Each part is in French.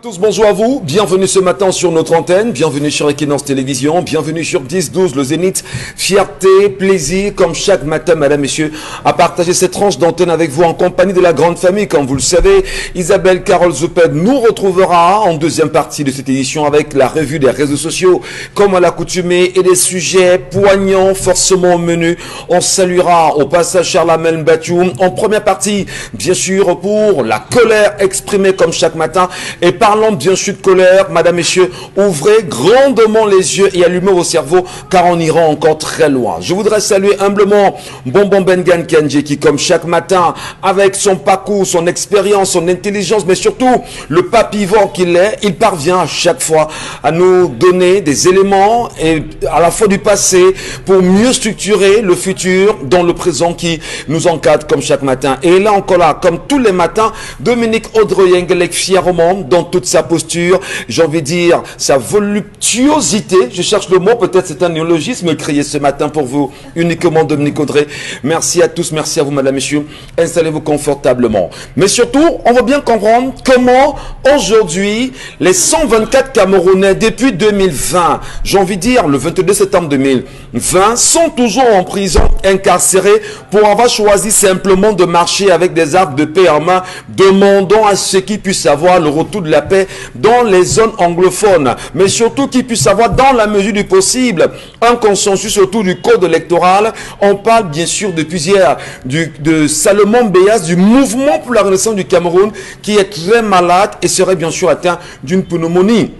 tous, bonjour à vous, bienvenue ce matin sur notre antenne, bienvenue sur Equinox Télévision, bienvenue sur 10-12, le Zénith, fierté, plaisir, comme chaque matin, mesdames, messieurs, à partager cette tranche d'antenne avec vous en compagnie de la grande famille, comme vous le savez. Isabelle Carole Zouped nous retrouvera en deuxième partie de cette édition avec la revue des réseaux sociaux, comme à l'accoutumée, et des sujets poignants, forcément menus. On saluera au passage Charles-Amel Bathiou en première partie, bien sûr, pour la colère exprimée comme chaque matin. Et parlons bien sûr de colère, madame, messieurs, ouvrez grandement les yeux et allumez vos cerveaux, car on ira encore très loin. Je voudrais saluer humblement Bonbon Bengan Kenji, qui comme chaque matin, avec son parcours, son expérience, son intelligence, mais surtout le papillon qu'il est, il parvient à chaque fois à nous donner des éléments et à la fois du passé pour mieux structurer le futur dans le présent qui nous encadre comme chaque matin. Et là encore là, comme tous les matins, Dominique Audrey-Engelek, fièrement dans toute sa posture, j'ai envie de dire sa voluptuosité, je cherche le mot, peut-être c'est un néologisme créé ce matin pour vous, uniquement Dominique Audrey. Merci à tous, merci à vous madame, messieurs, installez-vous confortablement. Mais surtout, on va bien comprendre comment aujourd'hui les 124 Camerounais depuis 2020, j'ai envie de dire le 22 septembre 2020, sont toujours en prison, incarcérés pour avoir choisi simplement de marcher avec des armes de paix en main, demandant à ceux qui puissent avoir le retour de la paix dans les zones anglophones, mais surtout qu'ils puissent avoir dans la mesure du possible un consensus autour du code électoral. On parle bien sûr depuis hier de Salomon Béas, du mouvement pour la renaissance du Cameroun, qui est très malade et serait bien sûr atteint d'une pneumonie.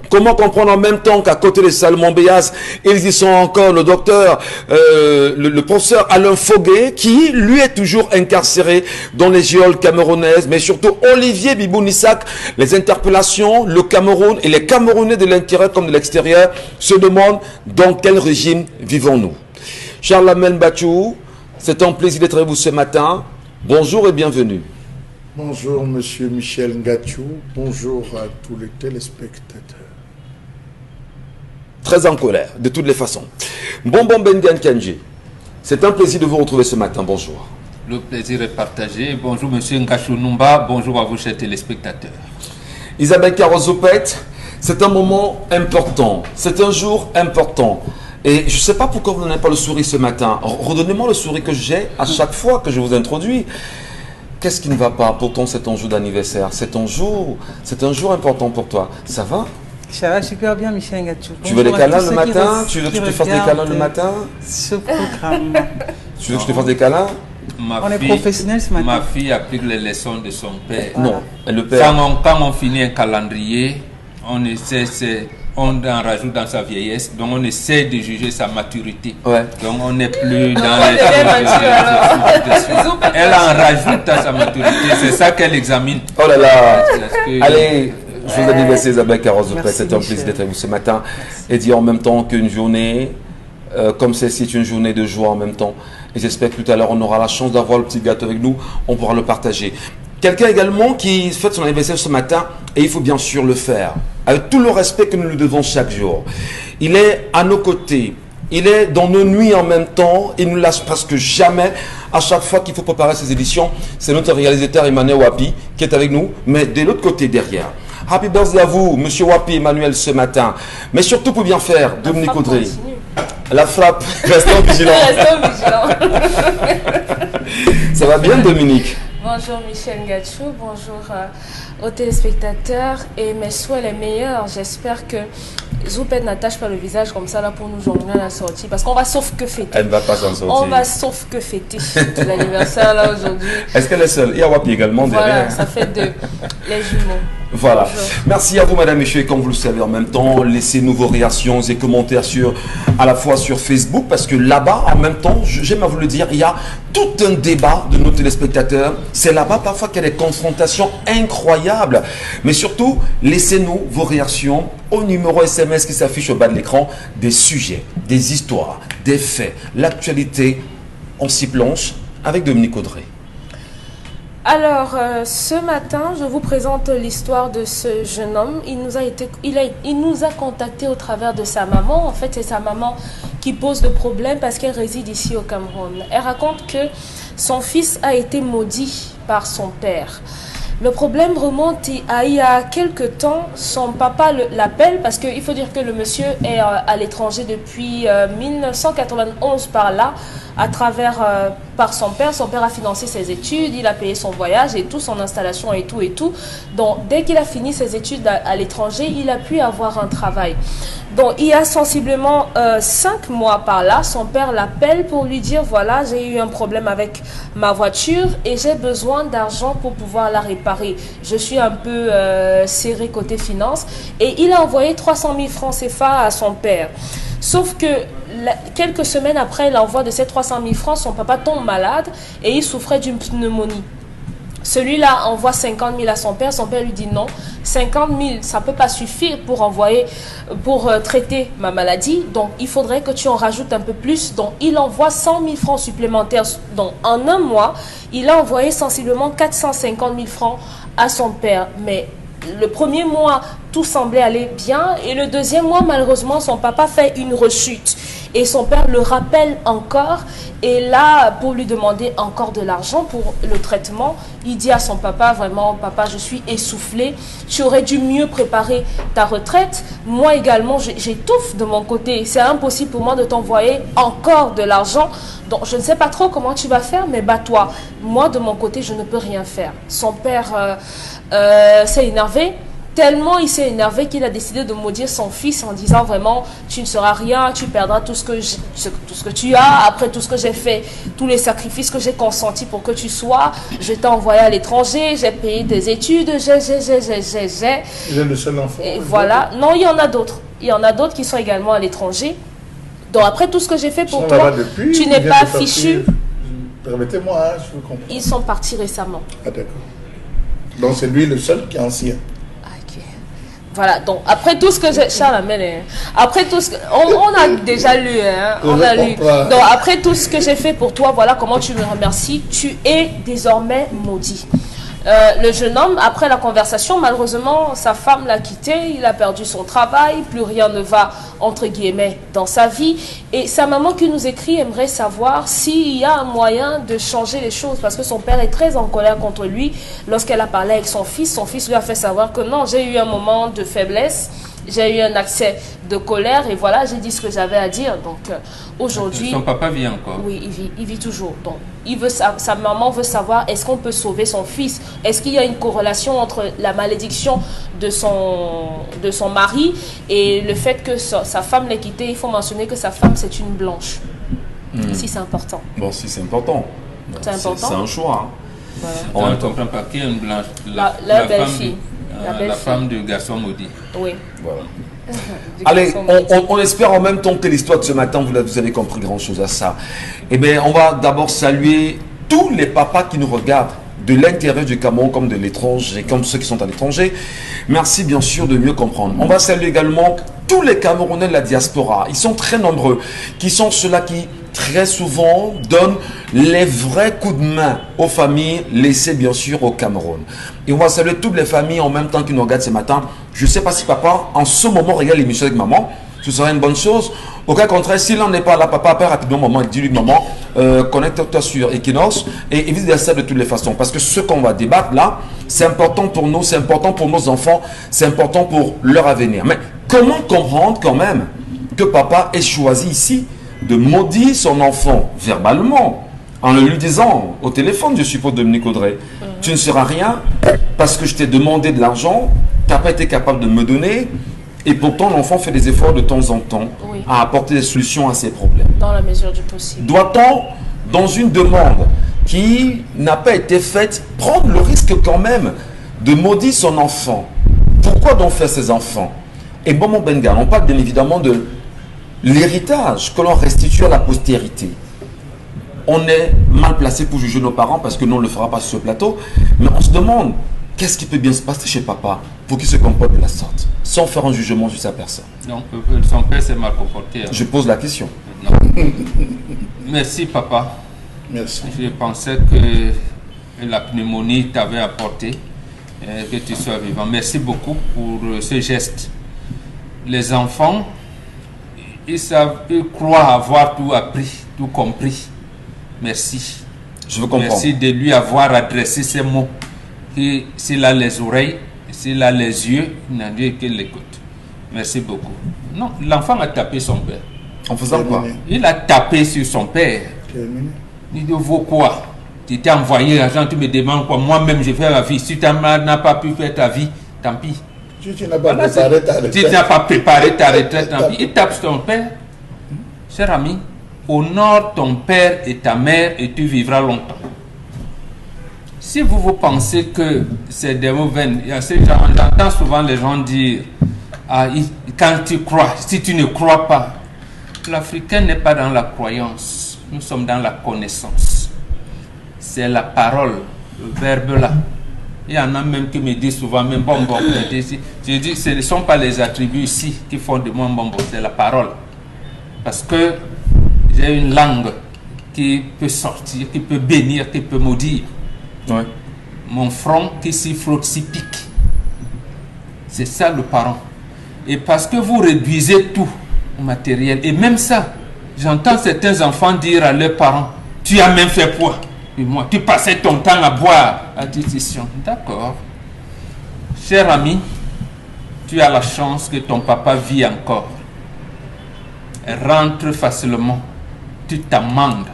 Comment comprendre en même temps qu'à côté de Salomon Béas, ils y sont encore le docteur, le professeur Alain Foguet, qui lui est toujours incarcéré dans les geôles camerounaises, mais surtout Olivier Bibounissac. Les interpellations, le Cameroun et les Camerounais de l'intérieur comme de l'extérieur se demandent dans quel régime vivons-nous. Charles-Amel Bathiou, c'est un plaisir d'être avec vous ce matin. Bonjour et bienvenue. Bonjour monsieur Michel Ngatiou, bonjour à tous les téléspectateurs. Très en colère, de toutes les façons. Bonbon Bengan Kenji, c'est un plaisir de vous retrouver ce matin. Bonjour. Le plaisir est partagé. Bonjour monsieur Ngachou Numba, bonjour à vous chers téléspectateurs. Isabelle Carole Zouped, c'est un moment important, c'est un jour important. Et je ne sais pas pourquoi vous n'avez pas le sourire ce matin. Redonnez-moi le sourire que j'ai à chaque fois que je vous introduis. Qu'est-ce qui ne va pas? Pourtant c'est ton jour d'anniversaire, c'est un jour important pour toi. Ça va? Ça va super bien, Michel Ngatiou. Tu veux des câlins le matin? Tu veux que je te fasse des câlins le matin? Ce programme. Tu veux que je te fasse des câlins? On est professionnel ce matin. Ma fille applique les leçons de son père. Non, elle le père. Quand on finit un calendrier, on essaie, on en rajoute dans sa vieillesse, donc on essaie de juger sa maturité. Ouais. Donc on n'est plus dans les elle en rajoute à sa maturité, c'est ça qu'elle examine. Oh là là. Que... Allez. Je vous anniversaire Isabelle Carole Zouped, c'est un Michel. plaisir d'être avec vous ce matin et dire en même temps qu'une journée comme celle-ci est une journée de joie en même temps. Et j'espère que tout à l'heure on aura la chance d'avoir le petit gâteau avec nous, on pourra le partager. Quelqu'un également qui fête son anniversaire ce matin, et il faut bien sûr le faire, avec tout le respect que nous lui devons chaque jour. Il est à nos côtés, il est dans nos nuits en même temps, il ne nous lâche presque jamais. À chaque fois qu'il faut préparer ces éditions, c'est notre réalisateur Emmanuel Wapi qui est avec nous, mais de l'autre côté derrière. Happy birthday à vous, monsieur Wapi Emmanuel ce matin. Mais surtout pour bien faire, Dominique Audrey. La frappe, restons vigilants. Restons vigilants. Ça va bien Dominique? Bonjour Michel Ngachou, bonjour aux téléspectateurs et mes souhaits les meilleurs. J'espère que Zouped n'attache pas le visage comme ça là pour nous joindre à la sortie parce qu'on va sauf que fêter. Elle ne va pas s'en sortir. On va sauf que fêter l'anniversaire là aujourd'hui. Est-ce qu'elle est seule? Il y a Wapi également derrière. Voilà, ça fait de les jumeaux. Voilà. Bonjour. Merci à vous, madame, messieurs. Et comme vous le savez, en même temps, laissez-nous vos réactions et commentaires à la fois sur Facebook, parce que là-bas, en même temps, j'aime à vous le dire, il y a tout un débat de nos téléspectateurs. C'est là-bas, parfois, qu'il y a des confrontations incroyables. Mais surtout, laissez-nous vos réactions au numéro SMS qui s'affiche au bas de l'écran, des sujets, des histoires, des faits, l'actualité. On s'y plonge avec Dominique Audrey. Alors, ce matin, je vous présente l'histoire de ce jeune homme. Il nous a contacté au travers de sa maman. En fait, c'est sa maman qui pose le problème parce qu'elle réside ici au Cameroun. Elle raconte que son fils a été maudit par son père. Le problème remonte à il y a quelques temps, son papa l'appelle parce qu'il faut dire que le monsieur est à l'étranger depuis 1991 par là, à travers par son père. Son père a financé ses études, il a payé son voyage et tout, son installation et tout et tout. Donc dès qu'il a fini ses études à l'étranger, il a pu avoir un travail. Donc il y a sensiblement 5 mois par là, son père l'appelle pour lui dire voilà, j'ai eu un problème avec ma voiture et j'ai besoin d'argent pour pouvoir la réparer. Je suis un peu serré côté finance et il a envoyé 300 000 francs CFA à son père. Sauf que quelques semaines après l'envoi de ces 300 000 francs, son papa tombe malade et il souffrait d'une pneumonie. Celui-là envoie 50 000 à son père lui dit non, 50 000 ça ne peut pas suffire pour traiter ma maladie, donc il faudrait que tu en rajoutes un peu plus. Donc il envoie 100 000 francs supplémentaires. Donc en un mois, il a envoyé sensiblement 450 000 francs à son père. Mais le premier mois, tout semblait aller bien et le deuxième mois, malheureusement, son papa fait une rechute. Et son père le rappelle encore et là, pour lui demander encore de l'argent pour le traitement, il dit à son papa, vraiment, papa, je suis essoufflé, tu aurais dû mieux préparer ta retraite. Moi également, j'étouffe de mon côté. C'est impossible pour moi de t'envoyer encore de l'argent. Donc, je ne sais pas trop comment tu vas faire, mais bats-toi. Moi, de mon côté, je ne peux rien faire. Son père s'est énervé. Tellement il s'est énervé qu'il a décidé de maudire son fils en disant vraiment tu ne seras rien, tu perdras tout ce que tu as, après tout ce que j'ai fait, tous les sacrifices que j'ai consentis pour que tu sois, je t'ai envoyé à l'étranger, j'ai payé tes études, j'ai. Il est le seul enfant. Et voilà, non, il y en a d'autres. Il y en a d'autres qui sont également à l'étranger. Donc après tout ce que j'ai fait pour toi, tu n'es pas fichu. Permettez-moi, hein, je veux comprendre. Ils sont partis récemment. Ah d'accord. Donc c'est lui le seul qui est ancien. Voilà, donc après tout ce que j'ai... Après tout ce que... On a déjà lu, hein, on a lu. Donc après tout ce que j'ai fait pour toi, voilà comment tu me remercies. Tu es désormais maudit. Le jeune homme, après la conversation, malheureusement, sa femme l'a quitté, il a perdu son travail, plus rien ne va, entre guillemets, dans sa vie. Et sa maman qui nous écrit aimerait savoir s'il y a un moyen de changer les choses, parce que son père est très en colère contre lui. Lorsqu'elle a parlé avec son fils lui a fait savoir que non, j'ai eu un moment de faiblesse, j'ai eu un accès de colère et voilà, j'ai dit ce que j'avais à dire. Donc aujourd'hui... Son papa vit encore? Oui, il vit toujours. Donc sa maman veut savoir, est-ce qu'on peut sauver son fils? Est-ce qu'il y a une corrélation entre la malédiction de son mari et le fait que sa femme l'ait quitté? Il faut mentionner que sa femme, c'est une blanche. Si c'est important. Bon, si c'est important. C'est important. C'est un choix. Hein. Voilà. On ne comprend pas qui est une blanche. La belle-fille. La femme du garçon maudit. Oui. Voilà. Allez, on espère en même temps que l'histoire de ce matin, vous avez compris grand chose à ça. Eh bien, on va d'abord saluer tous les papas qui nous regardent de l'intérieur du Cameroun comme de l'étranger, comme ceux qui sont à l'étranger. Merci bien sûr de mieux comprendre. On va saluer également tous les Camerounais de la diaspora. Ils sont très nombreux, qui sont ceux-là qui très souvent donnent les vrais coups de main aux familles laissées bien sûr au Cameroun. Et on va saluer toutes les familles en même temps qui nous regardent ce matin. Je ne sais pas si papa en ce moment regarde l'émission avec maman. Ce serait une bonne chose. Au cas contraire, s'il n'en est pas là, papa appelle rapidement maman et dis-lui maman, connecte-toi sur Equinox et évite ça de toutes les façons. Parce que ce qu'on va débattre là, c'est important pour nous, c'est important pour nos enfants, c'est important pour leur avenir. Mais comment comprendre quand même que papa ait choisi ici de maudire son enfant verbalement en le lui disant au téléphone, je suppose, Dominique Audrey, tu ne seras rien parce que je t'ai demandé de l'argent, tu n'as pas été capable de me donner. Et pourtant, l'enfant fait des efforts de temps en temps à apporter des solutions à ses problèmes. Dans la mesure du possible. Doit-on, dans une demande qui n'a pas été faite, prendre le risque quand même de maudire son enfant? Pourquoi donc faire ses enfants? Et bon, mon Bengal, on parle bien évidemment de l'héritage que l'on restitue à la postérité. On est mal placé pour juger nos parents parce que nous, on ne le fera pas sur ce plateau. Mais on se demande, qu'est-ce qui peut bien se passer chez papa pour qu'il se comporte de la sorte, sans faire un jugement sur sa personne? Donc, son père s'est mal comporté. Je pose la question. Non. Merci, papa. Merci. Je pensais que la pneumonie t'avait apporté, que tu sois vivant. Merci beaucoup pour ce geste. Les enfants, ils croient avoir tout appris, tout compris. Merci. Je veux comprendre. Merci de lui avoir adressé ces mots. s'il a les oreilles, s'il a les yeux, il n'a Dieu qu'il l'écoute. Merci beaucoup. Non, l'enfant a tapé son père. En faisant quoi? Il a tapé sur son père. Il dit, vaut quoi? Tu t'es envoyé l'argent, tu me demandes quoi? Moi-même, je fais la vie. Si tu n'as pas pu faire ta vie, tant pis. Si tu n'as pas préparé ta retraite. Si tu n'as pas préparé ta retraite, tant pis. Il tape son père. Cher ami, honore ton père et ta mère et tu vivras longtemps. Si vous pensez que c'est des mauvais, j'entends souvent les gens dire, quand tu crois, si tu ne crois pas, l'Africain n'est pas dans la croyance, nous sommes dans la connaissance. C'est la parole, le verbe là. Il y en a même qui me disent souvent, même bon, je dis, ce ne sont pas les attributs ici qui font de moi bon, c'est la parole. Parce que j'ai une langue qui peut sortir, qui peut bénir, qui peut maudire. Ouais. Mon front qui s'y frotte, s'y pique. C'est ça le parent. Et parce que vous réduisez tout au matériel, et même ça, j'entends certains enfants dire à leurs parents, tu as même fait quoi? Et moi, tu passais ton temps à boire à discussion. D'accord. Cher ami, tu as la chance que ton papa vit encore. Rentre facilement. Tu t'amendes.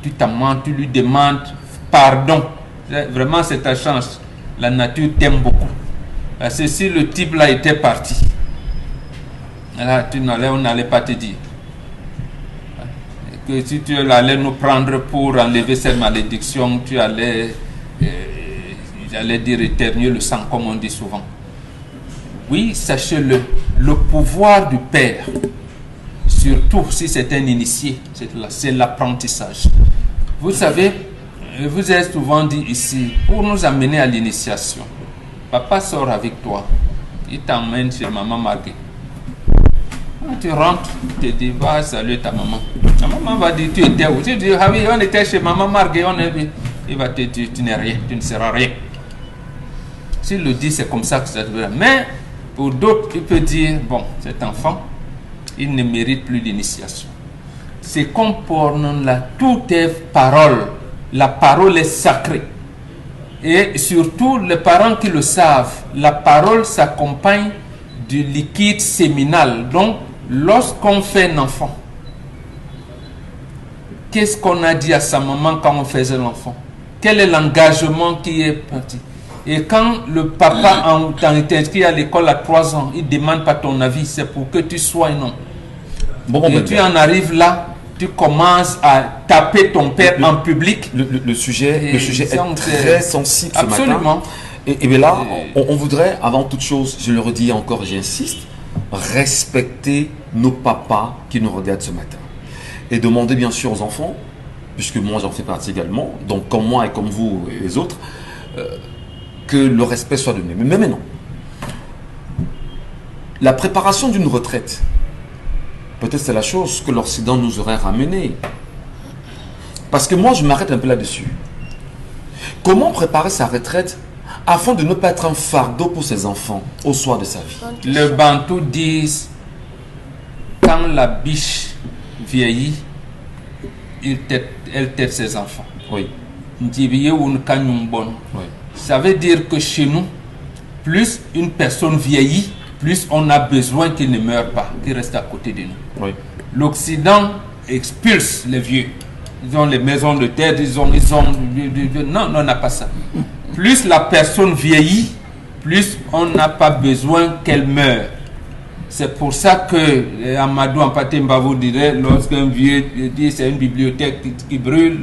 Tu lui demandes pardon. Vraiment, c'est ta chance. La nature t'aime beaucoup. Parce que si le type là était parti, là, on n'allait pas te dire. Que si tu allais nous prendre pour enlever cette malédiction, tu allais, j'allais dire, éternuer le sang, comme on dit souvent. Oui, sachez-le, le pouvoir du Père, surtout si c'est un initié, c'est l'apprentissage. Vous savez, vous êtes souvent dit ici, pour nous amener à l'initiation, papa sort avec toi, il t'emmène chez maman Marguerite. Quand tu rentres, tu te dis, va saluer ta maman. Ta maman va dire, tu étais où? Tu dis, ah oui, on était chez maman Marguerite, il va te dire, tu n'es rien, tu ne seras rien. S'il le dit, c'est comme ça que ça devrait. Mais pour d'autres, il peut dire, bon, cet enfant, il ne mérite plus l'initiation. C'est comme pour nous là, tout est parole. La parole est sacrée. Et surtout, les parents qui le savent, la parole s'accompagne du liquide séminal. Donc, lorsqu'on fait un enfant, qu'est-ce qu'on a dit à sa maman quand on faisait l'enfant? Quel est l'engagement qui est parti? Et quand le papa t'est inscrit à l'école à 3 ans, il ne demande pas ton avis, c'est pour que tu sois un homme. Et tu en arrives là, tu commences à taper ton père en public. Le sujet est très sensible ce matin. Absolument. Et bien là, on voudrait, avant toute chose, je le redis encore, j'insiste, respecter nos papas qui nous regardent ce matin. Et demander bien sûr aux enfants, puisque moi j'en fais partie également, donc comme moi et comme vous et les autres, que le respect soit donné. Mais maintenant, la préparation d'une retraite, peut-être c'est la chose que l'Occident nous aurait ramené. Parce que moi je m'arrête un peu là-dessus. Comment préparer sa retraite afin de ne pas être un fardeau pour ses enfants au soir de sa vie? Le Bantou dit, quand la biche vieillit, elle tête ses enfants. Oui. Oui. Ça veut dire que chez nous, plus une personne vieillit, plus on a besoin qu'il ne meure pas, qu'il reste à côté de nous. Oui. L'Occident expulse les vieux. Ils ont les maisons de terre, non, on n'a pas ça. Plus la personne vieillit, plus on n'a pas besoin qu'elle meure. C'est pour ça que Amadou Ampatemba vous dirait, lorsqu'un vieux dit c'est une bibliothèque qui brûle,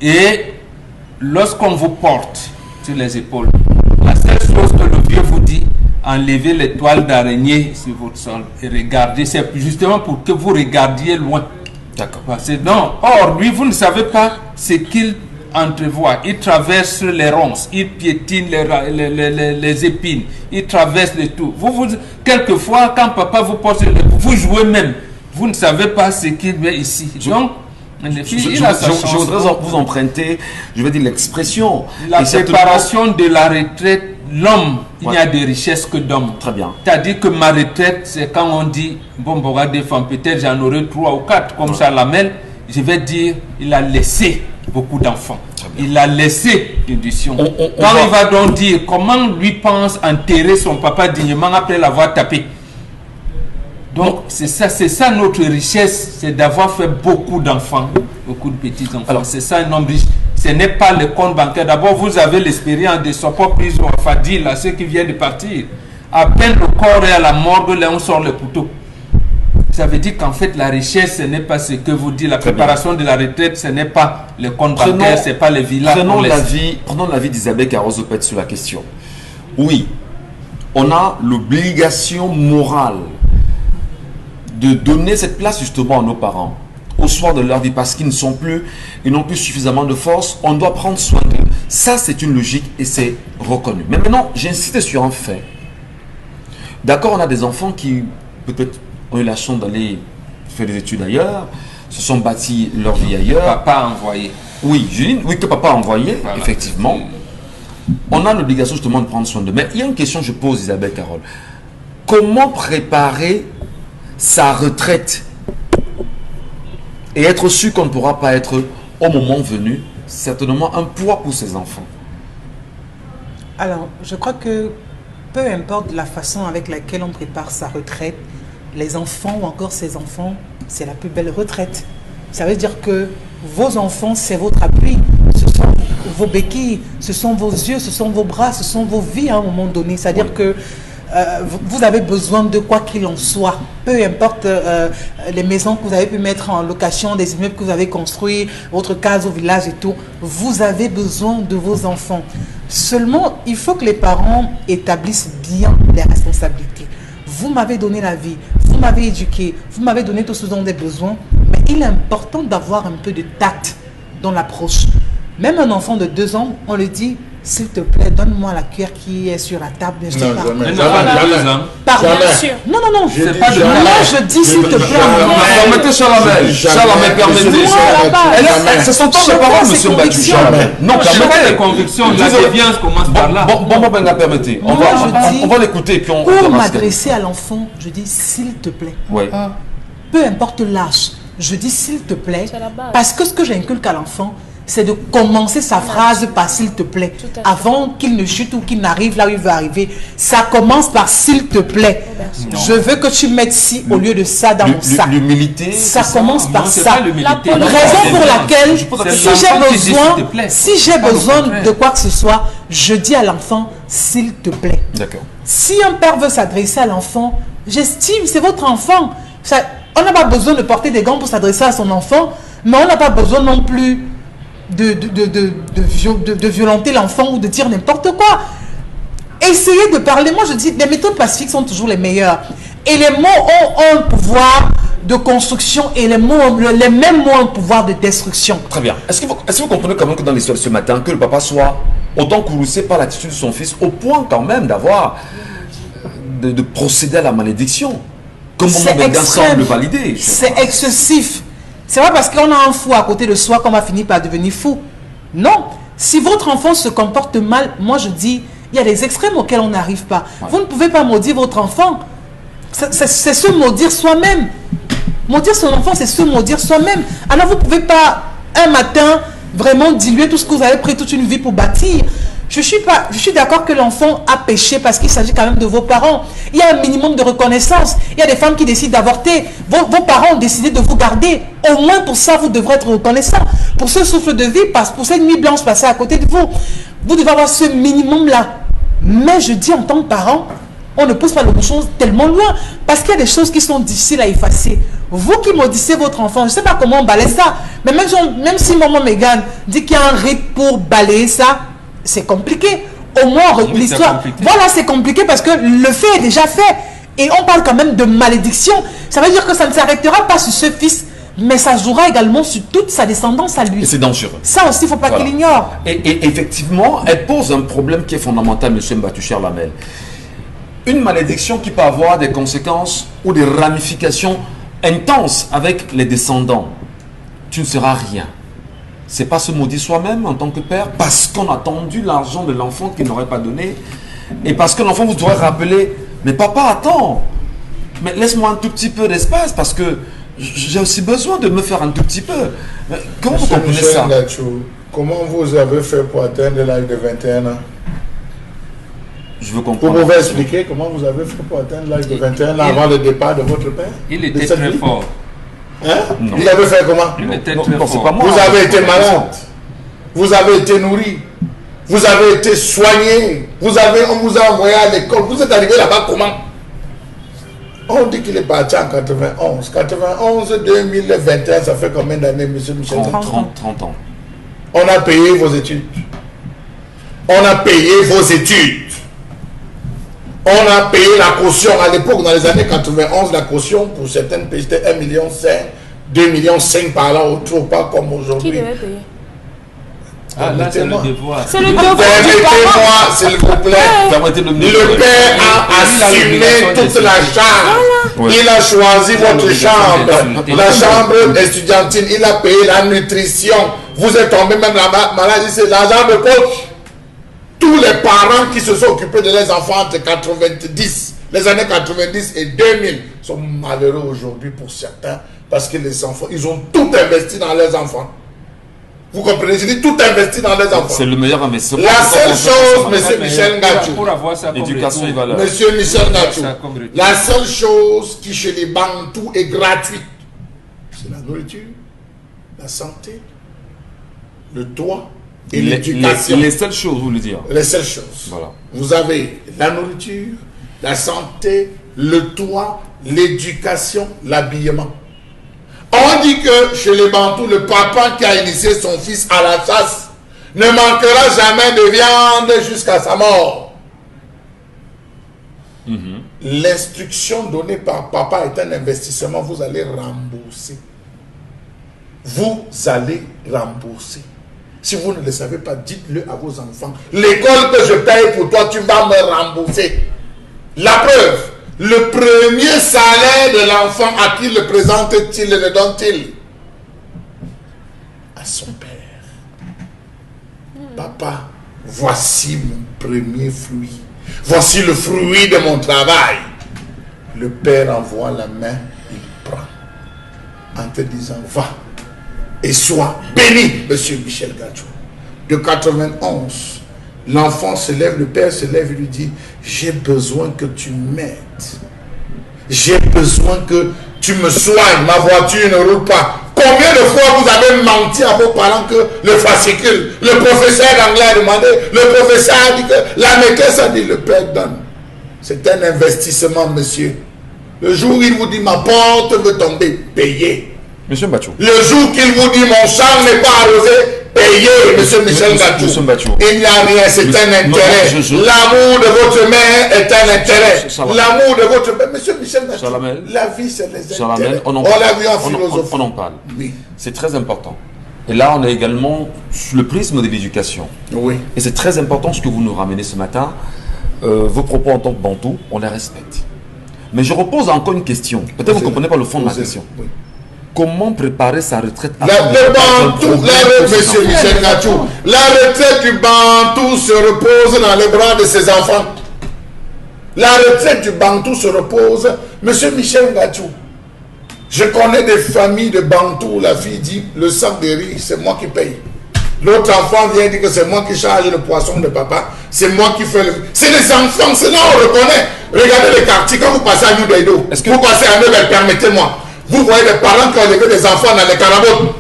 et lorsqu'on vous porte sur les épaules, la seule chose que le vieux vous dit, enlevez les toiles d'araignée sur votre sol et regardez, c'est justement pour que vous regardiez loin. D'accord. Non, or lui, vous ne savez pas ce qu'il entrevoit. Il traverse les ronces, il piétine les épines, il traverse le tout. Quelquefois, quand papa vous porte, vous jouez même. Vous ne savez pas ce qu'il met ici. Donc, je voudrais vous emprunter, je vais dire l'expression. La préparation de la retraite, l'homme, il n'y a de richesse que d'homme. Très bien. C'est-à-dire que ma retraite, c'est quand on dit, bon, des femmes, peut-être j'en aurai 3 ou 4, comme ça, Lamel, je vais dire, il a laissé beaucoup d'enfants. Il a laissé l'édition. Quand va... il va donc dire comment lui pense enterrer son papa dignement après l'avoir tapé. Donc c'est ça notre richesse, c'est d'avoir fait beaucoup d'enfants, beaucoup de petits-enfants. Alors c'est ça un homme riche. Ce n'est pas le compte bancaire. D'abord, vous avez l'expérience de support prison à Fadil, là, ceux qui viennent de partir. À peine le corps est à la morgue, là on sort le couteau. Ça veut dire qu'en fait, la richesse, ce n'est pas ce que vous dites. La préparation de la retraite, ce n'est pas le compte bancaire, ce n'est pas les villas. Prenons l'avis d'Isabelle Carozopet sur la question. Oui, on a l'obligation morale de donner cette place justement à nos parents au soir de leur vie parce qu'ils n'ont plus suffisamment de force. On doit prendre soin d'eux. Ça, c'est une logique et c'est reconnu. Mais maintenant, j'insiste sur un fait. D'accord, on a des enfants qui peut-être ont eu la chance d'aller faire des études ailleurs, se sont bâtis leur vie ailleurs. Papa a envoyé. Oui, Juline, oui, que papa a envoyé, voilà. Effectivement. On a l'obligation justement de prendre soin d'eux. Mais il y a une question que je pose, Isabelle Carole. Comment préparer sa retraite et être sûr qu'on ne pourra pas être, au moment venu, certainement un poids pour ses enfants? Alors, je crois que peu importe la façon avec laquelle on prépare sa retraite, les enfants ou encore ses enfants, c'est la plus belle retraite. Ça veut dire que vos enfants, c'est votre appui, ce sont vos béquilles, ce sont vos yeux, ce sont vos bras, ce sont vos vies à un moment donné. C'est-à-dire que vous avez besoin de quoi qu'il en soit. Peu importe les maisons que vous avez pu mettre en location, des immeubles que vous avez construits, votre case au village et tout, vous avez besoin de vos enfants. Seulement, il faut que les parents établissent bien les responsabilités. Vous m'avez donné la vie, vous m'avez éduqué, vous m'avez donné tout ce dont j'ai besoin, mais il est important d'avoir un peu de tact dans l'approche. Même un enfant de 2 ans, on lui dit, s'il te plaît, donne-moi la cuillère qui est sur la table. Je non, pas. Jamais. Bien sûr. Non, non, non. C'est pas de Moi, je dis, s'il te plaît. Permettez, Chalamel, permettez. C'est son temps de parole, monsieur Mbatu. Non, permettez les convictions, la déviance commence par là. Bon, permettez. On va l'écouter. Pour m'adresser à l'enfant, je dis, s'il te plaît. Oui. Peu importe l'âge, je dis, s'il te plaît. Parce que ce que j'inculque à l'enfant, c'est de commencer sa phrase par s'il te plaît, avant qu'il ne chute ou qu'il n'arrive là où il veut arriver. Ça commence par s'il te plaît. Je veux que tu mettes ci au lieu de ça dans mon sac. L'humilité, ça commence par ça. Raison pour laquelle, si j'ai besoin de quoi que ce soit, je dis à l'enfant, s'il te plaît. D'accord. Si un père veut s'adresser à l'enfant, j'estime, c'est votre enfant. On n'a pas besoin de porter des gants pour s'adresser à son enfant, mais on n'a pas besoin non plus de violenter l'enfant ou de dire n'importe quoi. Essayez de parler. Moi, je dis, les méthodes pacifiques sont toujours les meilleures. Et les mots ont un pouvoir de construction et les mêmes mots ont un pouvoir de destruction. Très bien. Est-ce que vous comprenez quand même que dans l'histoire de ce matin, que le papa soit autant courroucé par l'attitude de son fils, au point quand même d'avoir de procéder à la malédiction, comme on Béguin semble valider. C'est excessif. C'est pas parce qu'on a un fou à côté de soi qu'on va finir par devenir fou. Non. Si votre enfant se comporte mal, moi je dis, il y a des extrêmes auxquels on n'arrive pas. Ouais. Vous ne pouvez pas maudire votre enfant. C'est se maudire soi-même. Maudire son enfant, c'est se maudire soi-même. Alors vous ne pouvez pas, un matin, vraiment diluer tout ce que vous avez pris toute une vie pour bâtir. Je suis d'accord que l'enfant a péché parce qu'il s'agit quand même de vos parents. Il y a un minimum de reconnaissance. Il y a des femmes qui décident d'avorter. Vos parents ont décidé de vous garder. Au moins pour ça, vous devrez être reconnaissant. Pour ce souffle de vie, pour cette nuit blanche passée à côté de vous, vous devez avoir ce minimum-là. Mais je dis en tant que parent, on ne pousse pas le bouchon tellement loin parce qu'il y a des choses qui sont difficiles à effacer. Vous qui maudissez votre enfant, je ne sais pas comment on balaye ça, mais même si maman Mégane dit qu'il y a un rite pour balayer ça, c'est compliqué. Au moins, l'histoire... Voilà, c'est compliqué parce que le fait est déjà fait. Et on parle quand même de malédiction. Ça veut dire que ça ne s'arrêtera pas sur ce fils, mais ça jouera également sur toute sa descendance à lui. Et c'est dangereux. Ça aussi, il ne faut pas qu'il ignore. Et effectivement, elle pose un problème qui est fondamental, M. Mbatu Lamel. Une malédiction qui peut avoir des conséquences ou des ramifications intenses avec les descendants. Tu ne seras rien. C'est pas se maudire soi-même en tant que père parce qu'on a tendu l'argent de l'enfant qu'il n'aurait pas donné et parce que l'enfant vous devrait rappeler, mais papa attends, mais laisse-moi un tout petit peu d'espace parce que j'ai aussi besoin de me faire un tout petit peu. Comment vous Monsieur comprenez Michel ça? Ngachou, comment vous avez fait pour atteindre l'âge de 21 ans? Je veux Vous comprendre. pouvez expliquer comment vous avez fait pour atteindre l'âge de 21 ans avant le départ de votre père? Il De était cette très vie? fort. Hein? Non. Vous avez fait comment? Il était Non, très non, c'est fort. pas moi. Vous avez été malade. Vous avez été nourri. Vous avez été soigné. On vous a envoyé à l'école. Vous êtes arrivé là-bas comment? On dit qu'il est parti en 91. 91, 2021, ça fait combien d'années, monsieur Michel? 30 ans. On a payé vos études. On a payé vos études. On a payé la caution. À l'époque, dans les années 91, la caution pour certaines pays, c'était 1,5 million, 2,5 millions par là, autour, pas comme Qui aujourd'hui. devait payer? Ah, là, c'est le Permettez-moi. devoir. C'est le devoir du Permettez-moi, parent. s'il vous plaît. Permettez de me Le père a Il a assumé l'obligation toute la charge. Oui. Il a choisi votre l'obligation chambre, d'insulter. la chambre estudiantine. Il a payé la nutrition. Vous êtes tombé même malade, c'est l'argent de coach. Tous les parents qui se sont occupés de leurs enfants entre 90, les années 90 et 2000 sont malheureux aujourd'hui pour certains parce que les enfants, ils ont tout investi dans leurs enfants. Vous comprenez? Je dis tout investi dans leurs enfants. C'est le meilleur investissement. La seule chose, monsieur Mais Michel Ngachou, pour avoir ça comme Éducation et retour, valeur. monsieur Michel Ngachou, Ça comme retour. la seule chose qui chez les Bantous est gratuite, c'est la nourriture, la santé, le toit et l'éducation. Les seules choses, vous voulez dire. Les seules choses. Voilà. Vous avez la nourriture, la santé, le toit, l'éducation, l'habillement. On dit que chez les Bantous, le papa qui a initié son fils à la chasse ne manquera jamais de viande jusqu'à sa mort. L'instruction donnée par papa est un investissement, vous allez rembourser. Vous allez rembourser. Si vous ne le savez pas, dites-le à vos enfants. L'école que je paye pour toi, tu vas me rembourser. La preuve, le premier salaire de l'enfant, à qui le présente-t-il et le donne-t-il? À son père. Papa, voici mon premier fruit. Voici le fruit de mon travail. Le père envoie la main, il prend. En te disant, va et sois béni, monsieur Michel Ngachou. De 91, l'enfant se lève, le père se lève et lui dit, j'ai besoin que tu m'aides. J'ai besoin que tu me soignes. Ma voiture ne roule pas. Combien de fois vous avez menti à vos parents que le fascicule, le professeur d'anglais a demandé, le professeur a dit que la maîtresse a dit, le père donne. C'est un investissement, monsieur. Le jour où il vous dit, ma porte veut tomber, payez. Monsieur Mbachou. Le jour qu'il vous dit, mon champ n'est pas arrosé, payez, monsieur Michel Monsieur Ngachou. Mbachou. Il n'y a rien, c'est Monsieur- un non, intérêt. je- L'amour de votre mère est un intérêt. Salamel. L'amour de votre mère, monsieur Michel Ngachou. Salamel. La vie, c'est les Salamel, intérêts. on en l'a parle. vu en philosophie. On en parle. Oui. C'est très important. Et là, on est également sur le prisme de l'éducation. Oui. Et c'est très important ce que vous nous ramenez ce matin. Vos propos en tant que Bantou, on les respecte. Mais je repose encore une question. Peut-être vous ne comprenez pas le fond de ma question. Oui. Comment préparer sa retraite Le Bantou, monsieur Michel Ngachou, la retraite du Bantou se repose dans les bras de ses enfants. La retraite du Bantou se repose, monsieur Michel Ngachou. Je connais des familles de Bantou où la fille dit, le sac de riz, c'est moi qui paye. L'autre enfant vient dire que c'est moi qui charge le poisson de papa, c'est moi qui fais le... C'est les enfants, c'est là on reconnaît. Regardez les quartiers, quand vous passez à New Delhi, vous passez à Neubel, permettez-moi. Vous voyez des parents qui ont élevé des enfants dans les carabotes.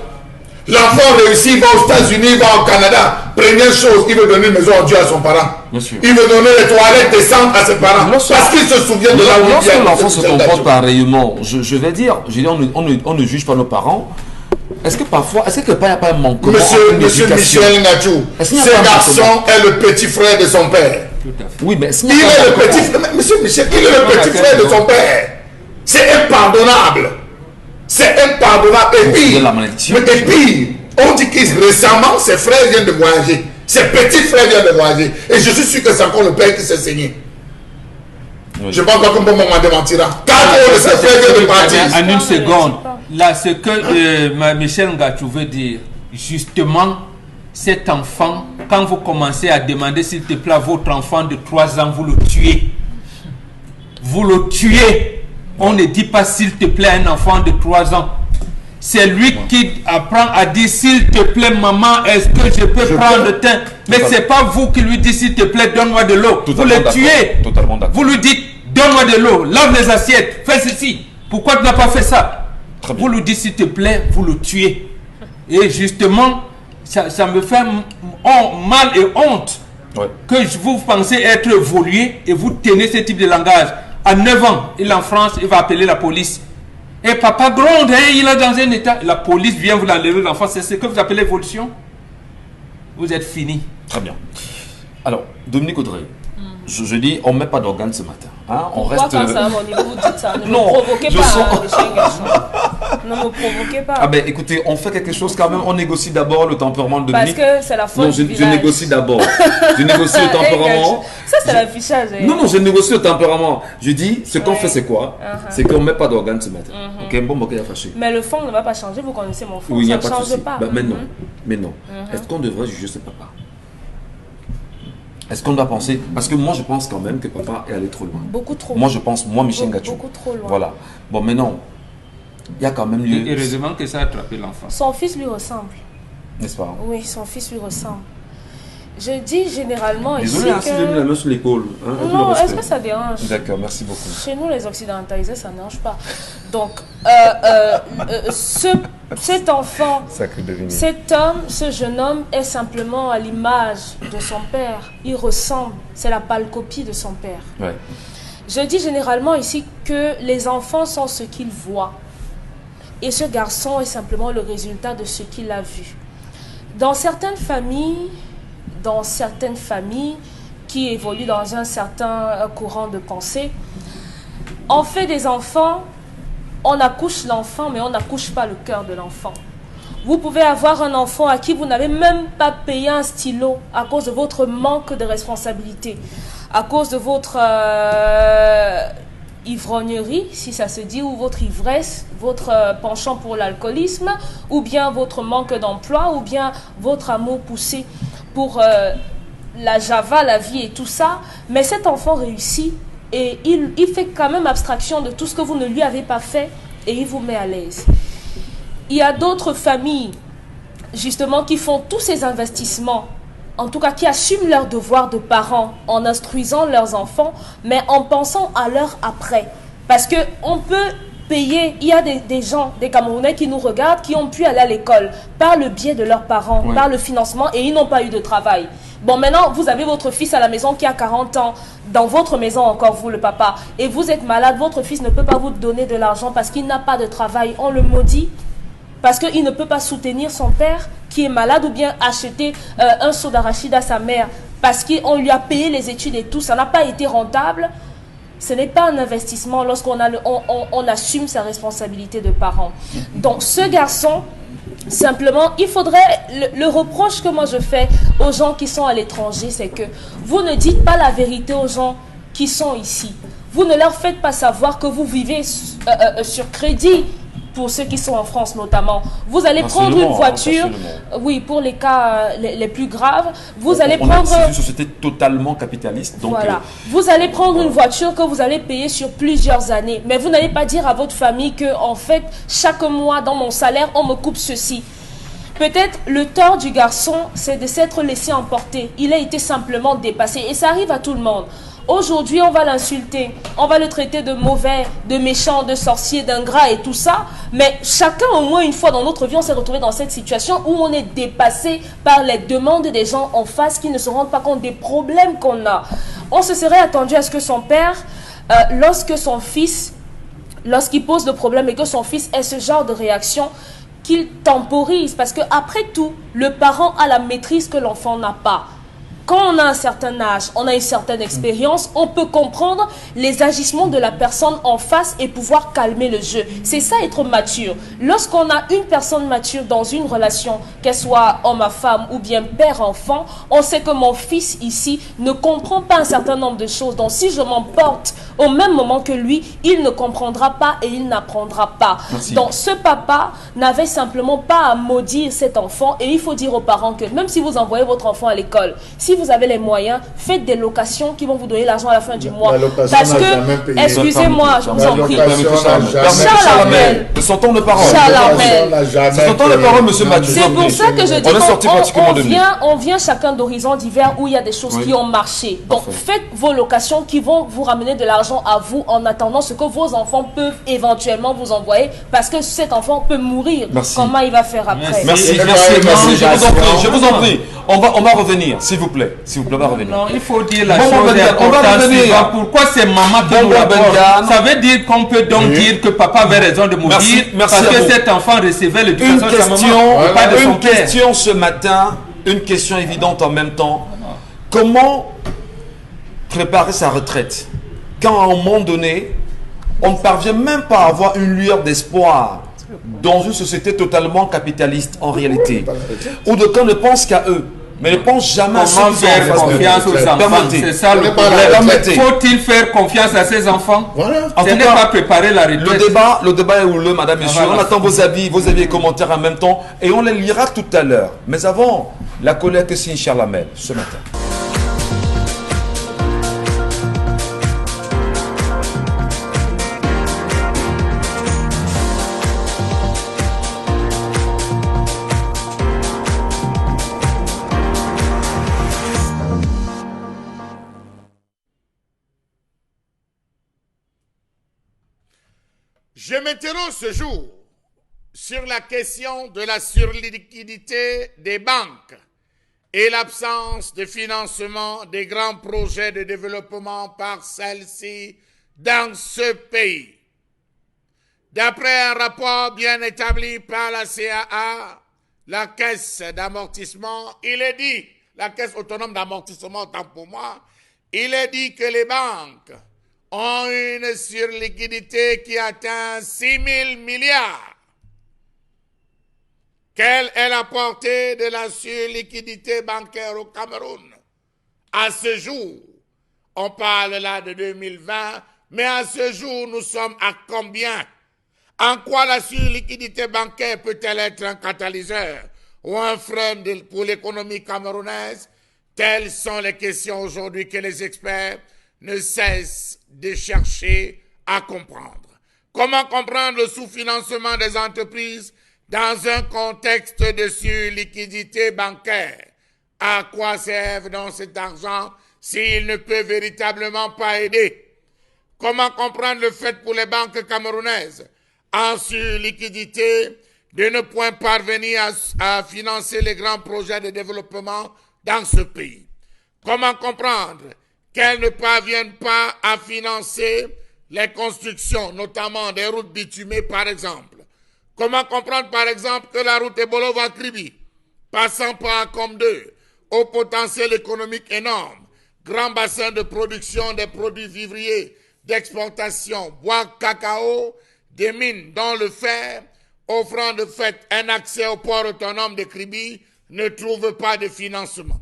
L'enfant réussit, il va aux États-Unis, il va au Canada. Première chose, il veut donner une maison en Dieu à son parent. Bien sûr. Il veut donner les toilettes décentes à ses parents. Lorsque- Parce qu'il se souvient de là où il Lorsque vient. l'enfant se comporte pareillement, je vais dire, on ne juge pas nos parents. Est-ce que parfois, est-ce qu'il n'y a pas un manquement Monsieur Michel Ngachou, Est-ce qu'il y a ce pas un garçon est le petit frère de son père. Tout à fait. Oui, mais est-ce qu'il Il n'y a pas est un le manquement? petit frère. Monsieur Michel, il est le petit frère de son père. C'est impardonnable. C'est impardonnable. Et puis, de la malédiction. et puis, on dit que récemment, ses frères viennent de voyager. Ses petits frères viennent de voyager. Et je suis sûr que c'est encore le père qui s'est saigné. Oui. Je pense pas que maman m'en démentira. 4 ans de ses frères viennent de partir. En une seconde, là, ce que Michel Ngachou veut dire, justement, cet enfant, quand vous commencez à demander, s'il te plaît, à votre enfant de 3 ans, vous le tuez. Vous le tuez. On ne dit pas s'il te plaît à un enfant de 3 ans. C'est lui qui apprend à dire s'il te plaît maman, est-ce que je peux prendre le thym? Mais c'est pas vous qui lui dites s'il te plaît donne-moi de l'eau. Vous le tuez. Vous lui dites donne-moi de l'eau, lave les assiettes, fais ceci. Pourquoi tu n'as pas fait ça? Vous lui dites s'il te plaît, vous le tuez. Et justement, ça me fait mal et honte que vous pensez être évolué et vous tenez ce type de langage. À 9 ans, il est en France, il va appeler la police. Et papa gronde, hein, il est dans un état. La police vient vous enlever l'enfant. C'est ce que vous appelez l'évolution. Vous êtes fini. Très bien. Alors, Dominique Audrey, je dis, on ne met pas d'organes ce matin. Hein? On Pourquoi reste... quand ça à mon niveau, vous dites ça? Ne Non, me provoquez je pas, sens- hein, les garçons. Ne me provoquez pas. Ah ben écoutez, on fait quelque chose quand même, on négocie d'abord le tempérament de Parce Dominique. que c'est la faute Non, du je village. négocie d'abord. Je négocie le tempérament. Ça, c'est l'affichage. hein. Non, je négocie le tempérament. Je dis, ce qu'on Ouais. fait, c'est quoi? Uh-huh. C'est qu'on ne met pas d'organes ce matin. Ok, bon, ok, il a fâché. Mais le fond ne va pas changer, vous connaissez mon fond. Oui, il n'y ça a ne pas de change souci. pas. Mais non, Mhm. mais non. Est-ce qu'on devrait juger ce papa? Est-ce qu'on doit penser? Parce que moi, je pense quand même que papa est allé trop loin. Beaucoup trop. Moi, je pense, moi, Michel Gachou. Beaucoup trop loin. Voilà. Bon, maintenant, il y a quand même Et lieu, heureusement que ça a attrapé l'enfant. Son fils lui ressemble. n'est-ce pas? Oui, son fils lui ressemble. Je dis généralement Désolé, hein, ici si j'ai mis la que... main sur l'épaule. Hein, avec tout le Non, est-ce respect. que ça dérange? D'accord, merci beaucoup. Chez nous, les occidentalisés, ça ne dérange pas. Donc, cet enfant, Sacré devinez. cet homme, ce jeune homme est simplement à l'image de son père. Il ressemble, c'est la pâle copie de son père. Ouais. Je dis généralement ici que les enfants sont ce qu'ils voient. Et ce garçon est simplement le résultat de ce qu'il a vu. Dans certaines familles qui évoluent dans un certain courant de pensée, on fait des enfants, on accouche l'enfant, mais on n'accouche pas le cœur de l'enfant. Vous pouvez avoir un enfant à qui vous n'avez même pas payé un stylo à cause de votre manque de responsabilité, à cause de votre ivrognerie, si ça se dit, ou votre ivresse, votre penchant pour l'alcoolisme, ou bien votre manque d'emploi, ou bien votre amour poussé pour la Java, la vie et tout ça. Mais cet enfant réussit et il fait quand même abstraction de tout ce que vous ne lui avez pas fait et il vous met à l'aise. Il y a d'autres familles, justement, qui font tous ces investissements, en tout cas qui assument leurs devoirs de parents en instruisant leurs enfants, mais en pensant à l'heure après. Parce qu'on peut payer, il y a des gens, des Camerounais qui nous regardent, qui ont pu aller à l'école par le biais de leurs parents, Ouais. par le financement, et ils n'ont pas eu de travail. Bon, maintenant, vous avez votre fils à la maison qui a 40 ans, dans votre maison encore, vous, le papa, et vous êtes malade, votre fils ne peut pas vous donner de l'argent parce qu'il n'a pas de travail. On le maudit parce qu'il ne peut pas soutenir son père qui est malade ou bien acheter un seau d'arachide à sa mère parce qu'on lui a payé les études et tout, ça n'a pas été rentable. Ce n'est pas un investissement lorsqu'on on assume sa responsabilité de parent. Donc ce garçon, simplement, il faudrait, le reproche que moi je fais aux gens qui sont à l'étranger, c'est que vous ne dites pas la vérité aux gens qui sont ici. Vous ne leur faites pas savoir que vous vivez sur crédit. Pour ceux qui sont en France notamment, vous allez prendre une voiture, oui, pour les cas les plus graves, vous allez prendre... C'est une société totalement capitaliste, donc... Voilà. Vous allez prendre une voiture que vous allez payer sur plusieurs années, mais vous n'allez pas dire à votre famille que, en fait, chaque mois dans mon salaire, on me coupe ceci. Peut-être le tort du garçon, c'est de s'être laissé emporter. Il a été simplement dépassé, et ça arrive à tout le monde. Aujourd'hui, on va l'insulter, on va le traiter de mauvais, de méchant, de sorcier, d'ingrat et tout ça. Mais chacun, au moins une fois dans notre vie, on s'est retrouvé dans cette situation où on est dépassé par les demandes des gens en face qui ne se rendent pas compte des problèmes qu'on a. On se serait attendu à ce que son père, lorsque son fils, lorsqu'il pose le problème et que son fils ait ce genre de réaction, qu'il temporise. Parce qu'après tout, le parent a la maîtrise que l'enfant n'a pas. Quand on a un certain âge, on a une certaine expérience, on peut comprendre les agissements de la personne en face et pouvoir calmer le jeu. C'est ça être mature. Lorsqu'on a une personne mature dans une relation, qu'elle soit homme à femme ou bien père-enfant, on sait que mon fils ici ne comprend pas un certain nombre de choses. Donc si je m'emporte au même moment que lui, il ne comprendra pas et il n'apprendra pas. Merci. Donc ce papa n'avait simplement pas à maudire cet enfant et il faut dire aux parents que même si vous envoyez votre enfant à l'école, si vous avez les moyens, faites des locations qui vont vous donner l'argent à la fin du mois. Parce que, excusez-moi, je vous en prie. Charles Hamel, de son temps de parole. C'est son temps de parole, monsieur Mathieu. C'est pour ça que je dis on vient chacun d'horizons divers où il y a des choses qui ont marché. Donc, faites vos locations qui vont vous ramener de l'argent à vous en attendant ce que vos enfants peuvent éventuellement vous envoyer parce que cet enfant peut mourir. Comment il va faire après? Merci, je vous en prie. On va revenir, s'il vous plaît. S'il vous plaît, on va revenir. Non, il faut dire la chose importante. Pourquoi c'est maman qui nous rapporte? Ça veut dire qu'on peut donc dire que papa avait raison de mourir parce que cet enfant recevait l'éducation de sa maman, pas de son père. Une question ce matin, une question évidente en même temps. Comment préparer sa retraite quand à un moment donné, on ne parvient même pas à avoir une lueur d'espoir dans une société totalement capitaliste en réalité, où d'aucuns ne pensent qu'à eux, mais ne pensent jamais à ceux Comment faire confiance aux enfants? C'est ça le problème. Faut-il faire confiance à ses enfants? Ce n'est pas préparer la retraite. Le débat est houleux, madame, messieurs. On attend vos avis et commentaires en même temps et on les lira tout à l'heure. Mais avant, la colère que signe Charles Hamel ce matin. Je m'interroge ce jour sur la question de la surliquidité des banques et l'absence de financement des grands projets de développement par celles-ci dans ce pays. D'après un rapport bien établi par la CAA, la caisse d'amortissement, il est dit, la caisse autonome d'amortissement, tant pour moi, il est dit que les banques ont une surliquidité qui atteint 6 000 milliards. Quelle est la portée de la surliquidité bancaire au Cameroun? À ce jour, on parle là de 2020, mais à ce jour, nous sommes à combien? En quoi la surliquidité bancaire peut-elle être un catalyseur ou un frein pour l'économie camerounaise? Telles sont les questions aujourd'hui que les experts ne cessent de chercher à comprendre. Comment comprendre le sous-financement des entreprises dans un contexte de surliquidité bancaire? À quoi servent donc cet argent s'il ne peut véritablement pas aider? Comment comprendre le fait pour les banques camerounaises en surliquidité de ne point parvenir à financer les grands projets de développement dans ce pays? Comment comprendre qu'elles ne parviennent pas à financer les constructions, notamment des routes bitumées par exemple? Comment comprendre par exemple que la route Ebolo-Vakribi, passant par Acom 2, au potentiel économique énorme, grand bassin de production des produits vivriers, d'exportation, bois, cacao, des mines dont le fer, offrant de fait un accès au port autonome de Kribi, ne trouve pas de financement?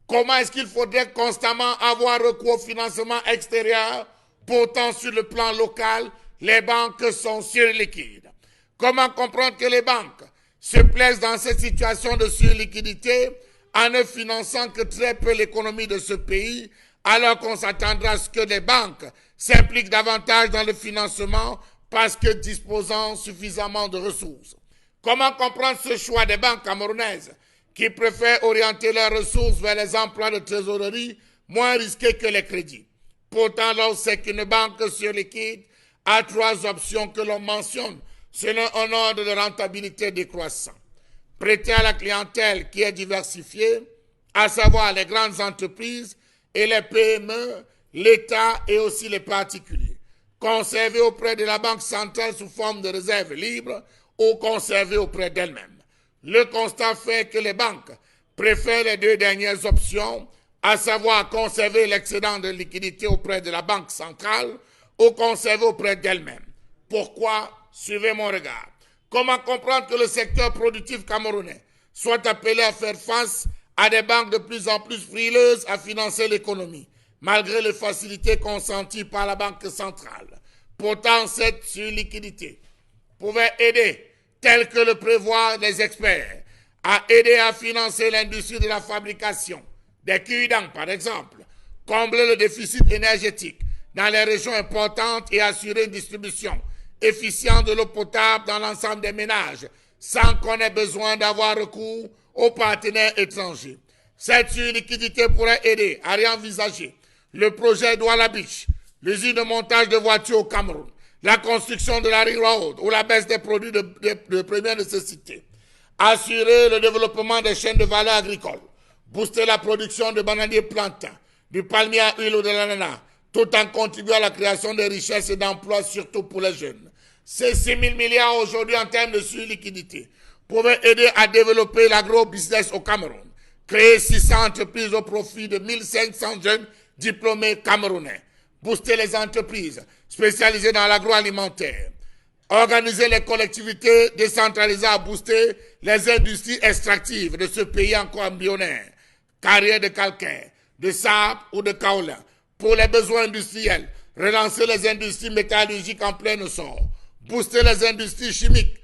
Comment est-ce qu'il faudrait constamment avoir recours au financement extérieur? Pourtant, sur le plan local, les banques sont surliquides. Comment comprendre que les banques se plaisent dans cette situation de surliquidité en ne finançant que très peu l'économie de ce pays, alors qu'on s'attendra à ce que les banques s'impliquent davantage dans le financement parce que disposant suffisamment de ressources? Comment comprendre ce choix des banques camerounaises qui préfèrent orienter leurs ressources vers les emplois de trésorerie moins risqués que les crédits? Pourtant, lorsqu'il qu'une banque surliquide a 3 options que l'on mentionne selon un ordre de rentabilité décroissant. Prêter à la clientèle qui est diversifiée, à savoir les grandes entreprises et les PME, l'État et aussi les particuliers. Conserver auprès de la Banque centrale sous forme de réserve libre ou conserver auprès d'elle-même. Le constat fait que les banques préfèrent les 2 dernières options, à savoir conserver l'excédent de liquidité auprès de la Banque centrale ou conserver auprès d'elle-même. Pourquoi? Suivez mon regard. Comment comprendre que le secteur productif camerounais soit appelé à faire face à des banques de plus en plus frileuses à financer l'économie, malgré les facilités consenties par la Banque centrale? Pourtant, cette surliquidité pouvait aider, tel que le prévoient les experts, à aider à financer l'industrie de la fabrication, des cure-dents par exemple, combler le déficit énergétique dans les régions importantes et assurer une distribution efficiente de l'eau potable dans l'ensemble des ménages, sans qu'on ait besoin d'avoir recours aux partenaires étrangers. Cette surliquidité pourrait aider à réenvisager le projet Douala Beach, l'usine de montage de voitures au Cameroun, la construction de la Ring Road ou la baisse des produits de première nécessité, assurer le développement des chaînes de valeur agricole, booster la production de bananiers plantains, du palmier à huile ou de l'ananas, tout en contribuant à la création de richesses et d'emplois, surtout pour les jeunes. Ces 6 000 milliards aujourd'hui en termes de surliquidité pouvaient aider à développer l'agro-business au Cameroun, créer 600 entreprises au profit de 1500 jeunes diplômés camerounais, booster les entreprises spécialisées dans l'agroalimentaire, organiser les collectivités décentralisées à booster les industries extractives de ce pays encore embryonnaire, carrières de calcaire, de sable ou de kaolin, pour les besoins industriels, relancer les industries métallurgiques en plein essor, booster les industries chimiques,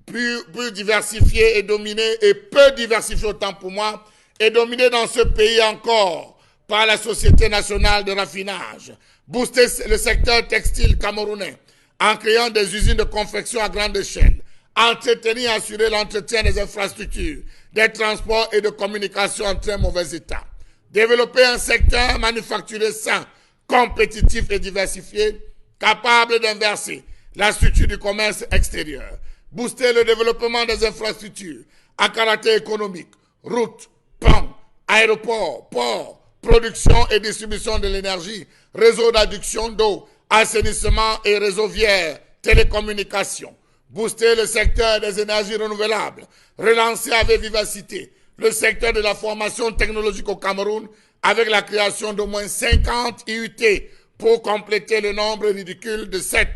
plus diversifiées et dominées, et peu diversifiées autant pour moi, et dominées dans ce pays encore par la Société nationale de raffinage, booster le secteur textile camerounais en créant des usines de confection à grande échelle, entretenir et assurer l'entretien des infrastructures, des transports et de communication en très mauvais état, développer un secteur manufacturier sain, compétitif et diversifié, capable d'inverser la structure du commerce extérieur, booster le développement des infrastructures à caractère économique, routes, ponts, aéroports, ports, production et distribution de l'énergie, réseau d'adduction d'eau, assainissement et réseau viaire, télécommunications, booster le secteur des énergies renouvelables, relancer avec vivacité le secteur de la formation technologique au Cameroun avec la création d'au moins 50 IUT pour compléter le nombre ridicule de 7,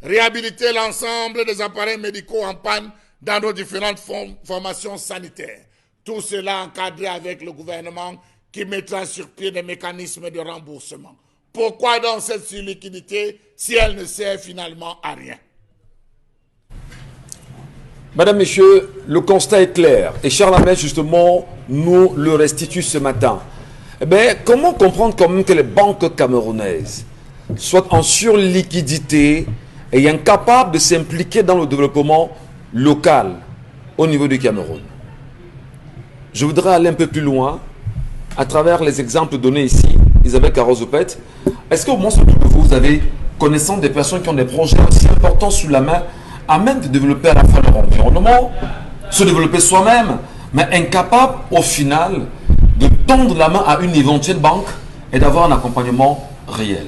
réhabiliter l'ensemble des appareils médicaux en panne dans nos différentes formations sanitaires. Tout cela encadré avec le gouvernement qui mettra sur pied des mécanismes de remboursement. Pourquoi donc cette surliquidité si elle ne sert finalement à rien? Madame, Messieurs, le constat est clair. Et Charles Hamel, justement, nous le restitue ce matin. Eh bien, comment comprendre quand même que les banques camerounaises soient en surliquidité et incapables de s'impliquer dans le développement local au niveau du Cameroun? Je voudrais aller un peu plus loin à travers les exemples donnés ici. Isabelle Carozopet, est-ce qu'au moins vous avez connaissance des personnes qui ont des projets aussi importants sous la main, à même de développer à la fois leur environnement, se développer soi-même, mais incapable au final de tendre la main à une éventuelle banque et d'avoir un accompagnement réel?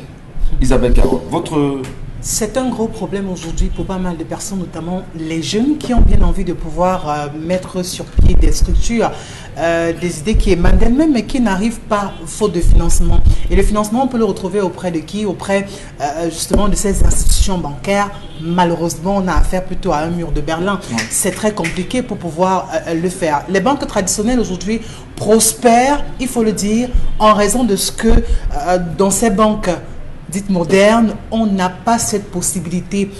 Isabelle Caro, votre... C'est un gros problème aujourd'hui pour pas mal de personnes, notamment les jeunes qui ont bien envie de pouvoir mettre sur pied des structures, des idées qui émanent d'elles-mêmes, mais qui n'arrivent pas faute de financement. Et le financement, on peut le retrouver auprès de qui? Auprès justement de ces institutions bancaires. Malheureusement, on a affaire plutôt à un mur de Berlin. C'est très compliqué pour pouvoir le faire. Les banques traditionnelles aujourd'hui prospèrent, il faut le dire, en raison de ce que dans ces banques dites modernes, on n'a pas cette possibilité.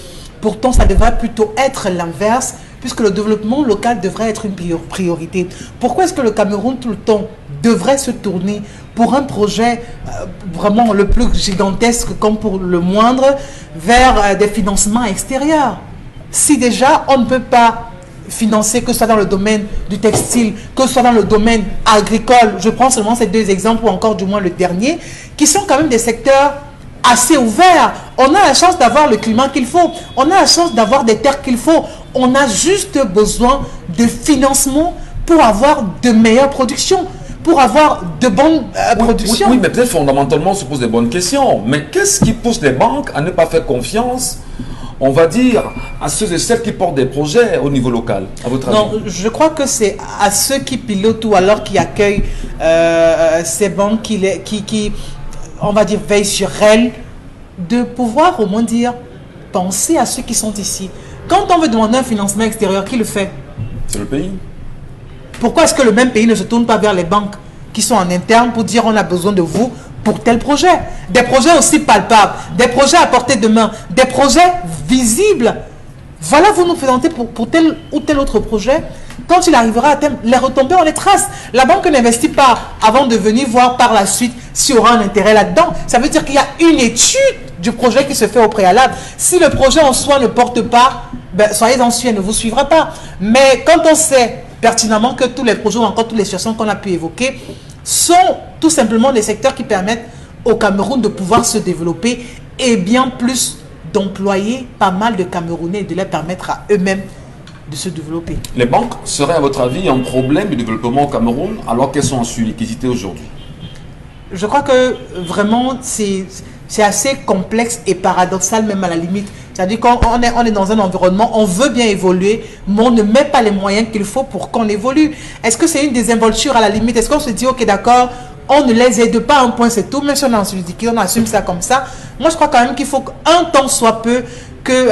Pourtant, ça devrait plutôt être l'inverse, puisque le développement local devrait être une priorité. Pourquoi est-ce que le Cameroun, tout le temps, devrait se tourner pour un projet vraiment le plus gigantesque comme pour le moindre, vers des financements extérieurs? Si déjà, on ne peut pas financer, que ce soit dans le domaine du textile, que ce soit dans le domaine agricole, je prends seulement ces deux exemples, ou encore du moins le dernier, qui sont quand même des secteurs assez ouvert. On a la chance d'avoir le climat qu'il faut. On a la chance d'avoir des terres qu'il faut. On a juste besoin de financement pour avoir de meilleures productions, pour avoir de bonnes productions. Oui, mais peut-être fondamentalement on se pose des bonnes questions. Mais qu'est-ce qui pousse les banques à ne pas faire confiance, on va dire, à ceux et celles qui portent des projets au niveau local, à votre avis? Non, je crois que c'est à ceux qui pilotent ou alors qui accueillent ces banques qui on va dire, veille sur elles, de pouvoir au moins dire, penser à ceux qui sont ici. Quand on veut demander un financement extérieur, qui le fait? C'est le pays. Pourquoi est-ce que le même pays ne se tourne pas vers les banques qui sont en interne pour dire on a besoin de vous pour tel projet? Des projets aussi palpables, des projets à portée de main, des projets visibles. Voilà, vous nous présentez pour tel ou tel autre projet. Quand il arrivera à terme, les retombées, on les trace. La banque n'investit pas avant de venir voir par la suite s'il y aura un intérêt là-dedans. Ça veut dire qu'il y a une étude du projet qui se fait au préalable. Si le projet en soi ne porte pas, ben, soyez-en sûrs, elle ne vous suivra pas. Mais quand on sait pertinemment que tous les projets ou encore toutes les situations qu'on a pu évoquer sont tout simplement des secteurs qui permettent au Cameroun de pouvoir se développer et bien plus d'employer pas mal de Camerounais et de leur permettre à eux-mêmes de se développer. Les banques seraient, à votre avis, un problème de développement au Cameroun alors qu'elles sont en surliquidité aujourd'hui? Je crois que vraiment c'est assez complexe et paradoxal même à la limite. C'est-à-dire qu'on est dans un environnement, on veut bien évoluer, mais on ne met pas les moyens qu'il faut pour qu'on évolue. Est-ce que c'est une désinvolture à la limite? Est-ce qu'on se dit, ok d'accord, on ne les aide pas à un point, c'est tout, même si on est en surliquidité, on assume ça comme ça. Moi je crois quand même qu'il faut qu'un temps soit peu que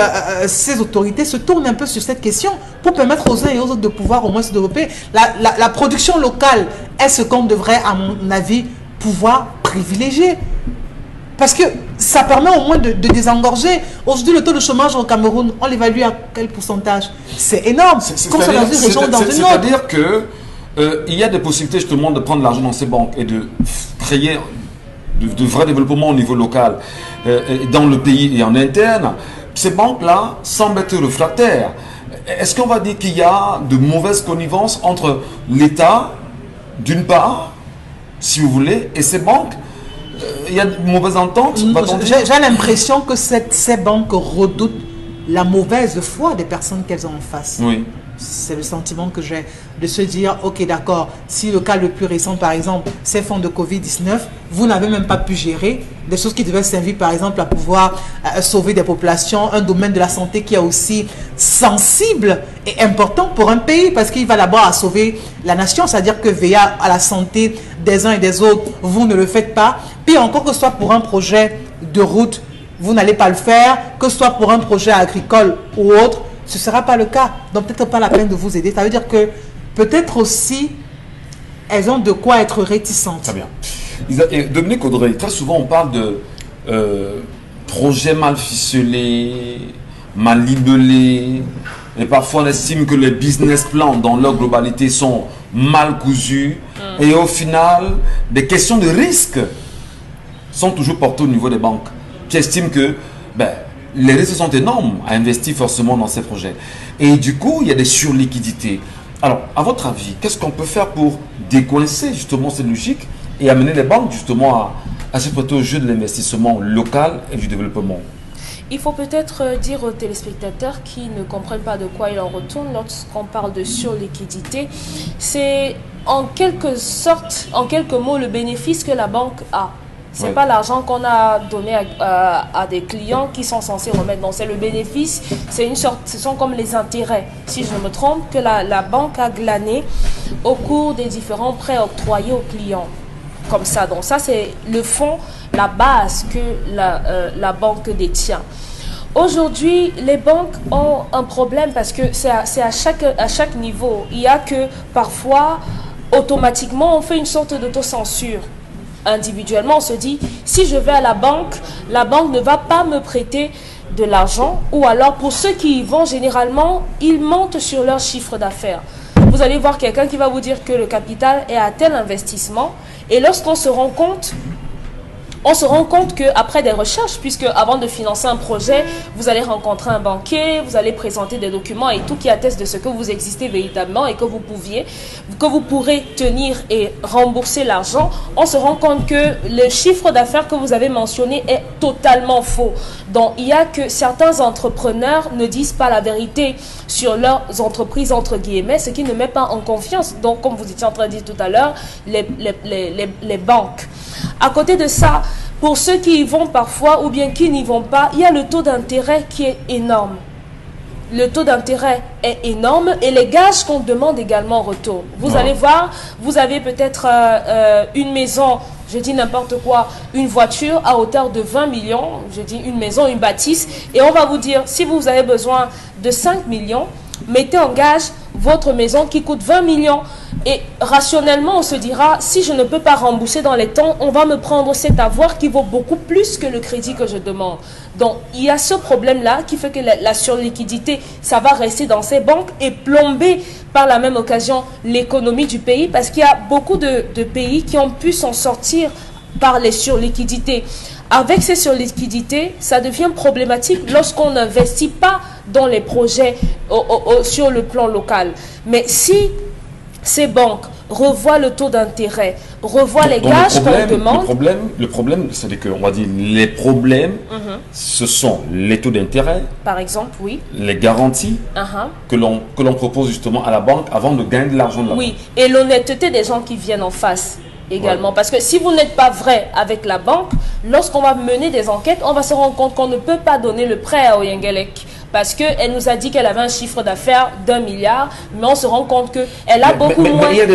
ces autorités se tournent un peu sur cette question pour permettre aux uns et aux autres de pouvoir au moins se développer. La production locale est ce qu'on devrait, à mon avis, pouvoir privilégier. Parce que ça permet au moins de désengorger. Aujourd'hui, le taux de chômage au Cameroun, on l'évalue à quel pourcentage? C'est énorme. Comme ça dans une région ou dans une autre. C'est-à-dire que il y a des possibilités justement de prendre l'argent dans ces banques et de créer de vrais développements au niveau local dans le pays et en interne. Ces banques-là semblent être réfractaires. Est-ce qu'on va dire qu'il y a de mauvaises connivences entre l'État, d'une part, si vous voulez, et ces banques? Il y a de mauvaises ententes? J'ai l'impression que ces banques redoutent la mauvaise foi des personnes qu'elles ont en face. Oui. C'est le sentiment que j'ai de se dire, ok d'accord, si le cas le plus récent par exemple, ces fonds de Covid-19, vous n'avez même pas pu gérer des choses qui devaient servir par exemple à pouvoir sauver des populations, un domaine de la santé qui est aussi sensible et important pour un pays parce qu'il va d'abord à sauver la nation, c'est-à-dire que veiller à la santé des uns et des autres, vous ne le faites pas, puis encore que ce soit pour un projet de route, vous n'allez pas le faire, que ce soit pour un projet agricole ou autre, ce ne sera pas le cas. Donc peut-être pas la peine de vous aider. Ça veut dire que peut-être aussi, elles ont de quoi être réticentes. Très bien. Et Dominique Audrey, très souvent on parle de projets mal ficelés, mal libellés, et parfois on estime que les business plans dans leur globalité sont mal cousus, et au final, des questions de risque sont toujours portées au niveau des banques, qui estiment que les risques sont énormes à investir forcément dans ces projets. Et du coup, il y a des surliquidités. Alors, à votre avis, qu'est-ce qu'on peut faire pour décoincer justement cette logique et amener les banques justement à se prêter au jeu de l'investissement local et du développement? Il faut peut-être dire aux téléspectateurs qui ne comprennent pas de quoi il en retourne lorsqu'on parle de surliquidité. C'est en quelque sorte, en quelques mots, le bénéfice que la banque a. Ce n'est pas l'argent qu'on a donné à des clients qui sont censés remettre. Donc c'est le bénéfice, c'est une sorte, ce sont comme les intérêts, si je ne me trompe, que la banque a glané au cours des différents prêts octroyés aux clients. Comme ça, donc ça c'est le fond, la base que la banque détient. Aujourd'hui, les banques ont un problème parce que c'est à chaque niveau. Il y a que parfois, automatiquement, on fait une sorte d'autocensure. Individuellement, on se dit, si je vais à la banque ne va pas me prêter de l'argent, ou alors pour ceux qui y vont, généralement, ils montent sur leur chiffre d'affaires. Vous allez voir quelqu'un qui va vous dire que le capital est à tel investissement, et lorsqu'on se rend compte, qu'après des recherches, puisque avant de financer un projet, vous allez rencontrer un banquier, vous allez présenter des documents et tout qui attestent de ce que vous existez véritablement et que vous pourrez tenir et rembourser l'argent, on se rend compte que le chiffre d'affaires que vous avez mentionné est totalement faux. Donc, il y a que certains entrepreneurs ne disent pas la vérité sur leurs entreprises, entre guillemets, ce qui ne met pas en confiance. Donc, comme vous étiez en train de dire tout à l'heure, les banques. À côté de ça, pour ceux qui y vont parfois ou bien qui n'y vont pas, il y a le taux d'intérêt qui est énorme. Le taux d'intérêt est énorme et les gages qu'on demande également en retour. Vous allez voir, vous avez peut-être une maison, je dis n'importe quoi, une voiture à hauteur de 20 millions, je dis une maison, une bâtisse, et on va vous dire, si vous avez besoin de 5 millions, mettez en gage votre maison qui coûte 20 millions. Et rationnellement, on se dira, si je ne peux pas rembourser dans les temps, on va me prendre cet avoir qui vaut beaucoup plus que le crédit que je demande. Donc, il y a ce problème-là qui fait que la surliquidité, ça va rester dans ces banques et plomber par la même occasion l'économie du pays, parce qu'il y a beaucoup de pays qui ont pu s'en sortir par les surliquidités. Avec ces surliquidités, ça devient problématique lorsqu'on n'investit pas dans les projets sur le plan local. Mais si ces banques revoient le taux d'intérêt, revoient les gages qu'on demande... Le problème, c'est qu'on va dire les problèmes, ce sont les taux d'intérêt, par exemple, oui, les garanties que l'on propose justement à la banque avant de gagner de l'argent de la banque. Oui, et l'honnêteté des gens qui viennent en face également. Ouais. Parce que si vous n'êtes pas vrai avec la banque, lorsqu'on va mener des enquêtes, on va se rendre compte qu'on ne peut pas donner le prêt à Oyengelek. Parce qu'elle nous a dit qu'elle avait un chiffre d'affaires d'1 milliard, mais on se rend compte qu'elle a beaucoup moins... Mais il y a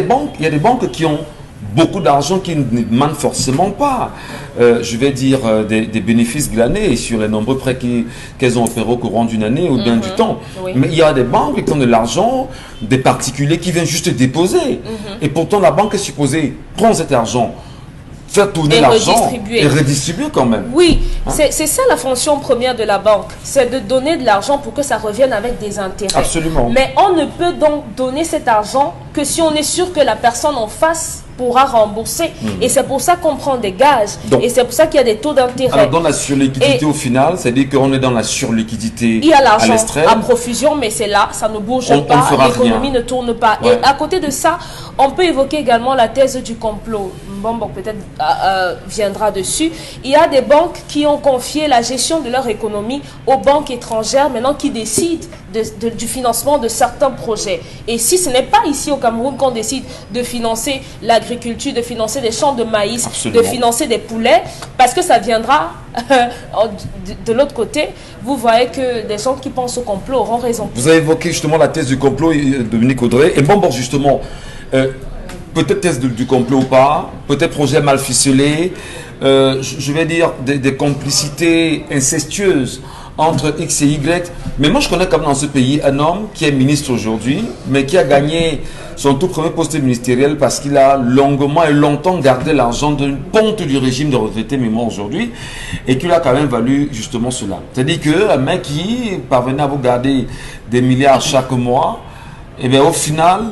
des banques qui ont beaucoup d'argent qui ne demandent forcément pas, je vais dire, des bénéfices glanés sur les nombreux prêts qu'elles ont opérés au courant d'une année ou bien du temps. Oui. Mais il y a des banques qui ont de l'argent, des particuliers qui viennent juste déposer. Et pourtant, la banque est supposée prendre cet argent, faire tourner l'argent et redistribuer quand même. Oui, c'est ça la fonction première de la banque, c'est de donner de l'argent pour que ça revienne avec des intérêts. Absolument. Mais on ne peut donc donner cet argent que si on est sûr que la personne en face pourra rembourser. Et c'est pour ça qu'on prend des gages. Donc, et c'est pour ça qu'il y a des taux d'intérêt. Alors dans la surliquidité au final, c'est-à-dire qu'on est dans la surliquidité. Il y a l'argent à profusion, mais c'est là, ça ne bouge pas, l'économie ne tourne pas. Ouais. Et à côté de ça, on peut évoquer également la thèse du complot. Bon, peut-être viendra dessus. Il y a des banques qui ont confié la gestion de leur économie aux banques étrangères, maintenant qui décident du financement de certains projets. Et si ce n'est pas ici au Cameroun qu'on décide de financer l'agriculture, de financer des champs de maïs, de financer des poulets, parce que ça viendra de l'autre côté, vous voyez que des gens qui pensent au complot auront raison. Vous avez évoqué justement la thèse du complot, Dominique Audrey, et bon, justement, peut-être thèse du complot ou pas, peut-être projet mal ficelé, je vais dire des complicités incestueuses entre X et Y. Mais moi, je connais quand même dans ce pays un homme qui est ministre aujourd'hui, mais qui a gagné son tout premier poste ministériel parce qu'il a longuement et longtemps gardé l'argent d'une ponte du régime de retraités mémoire aujourd'hui et qui lui a quand même valu justement cela. C'est-à-dire qu'un mec qui parvenait à vous garder des milliards chaque mois, et bien au final,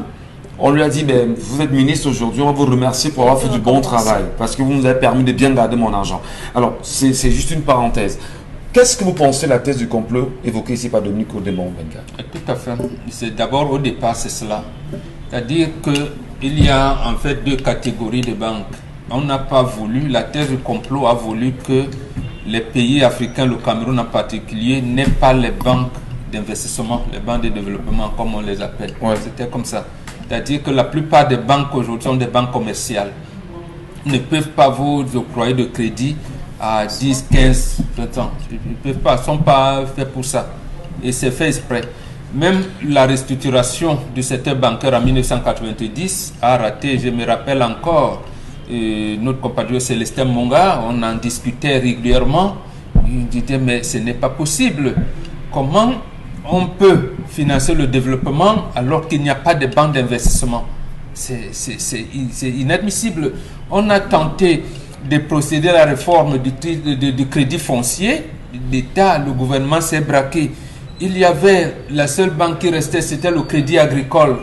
on lui a dit, ben, vous êtes ministre aujourd'hui, on va vous remercier pour avoir fait du bon travail parce que vous nous avez permis de bien garder mon argent. Alors, c'est juste une parenthèse. Qu'est-ce que vous pensez de la thèse du complot évoquée ici par Dominique Audrey-Mbenga? Tout à fait. C'est d'abord au départ, c'est cela. C'est-à-dire qu'il y a en fait deux catégories de banques. On n'a pas voulu, la thèse du complot a voulu que les pays africains, le Cameroun en particulier, n'aient pas les banques d'investissement, les banques de développement comme on les appelle. Ouais. C'était comme ça. C'est-à-dire que la plupart des banques aujourd'hui sont des banques commerciales. Ils ne peuvent pas vous octroyer de crédit à 10, 15, 20 ans. Ils ne peuvent pas, ils ne sont pas faits pour ça. Et c'est fait exprès. Même la restructuration du secteur bancaire en 1990 a raté. Je me rappelle encore, notre compatriote Célestin Monga, on en discutait régulièrement. Il disait, mais ce n'est pas possible. Comment on peut financer le développement alors qu'il n'y a pas de banque d'investissement? C'est inadmissible. On a tenté de procéder à la réforme du crédit foncier. L'État, le gouvernement s'est braqué. Il y avait la seule banque qui restait, c'était le crédit agricole.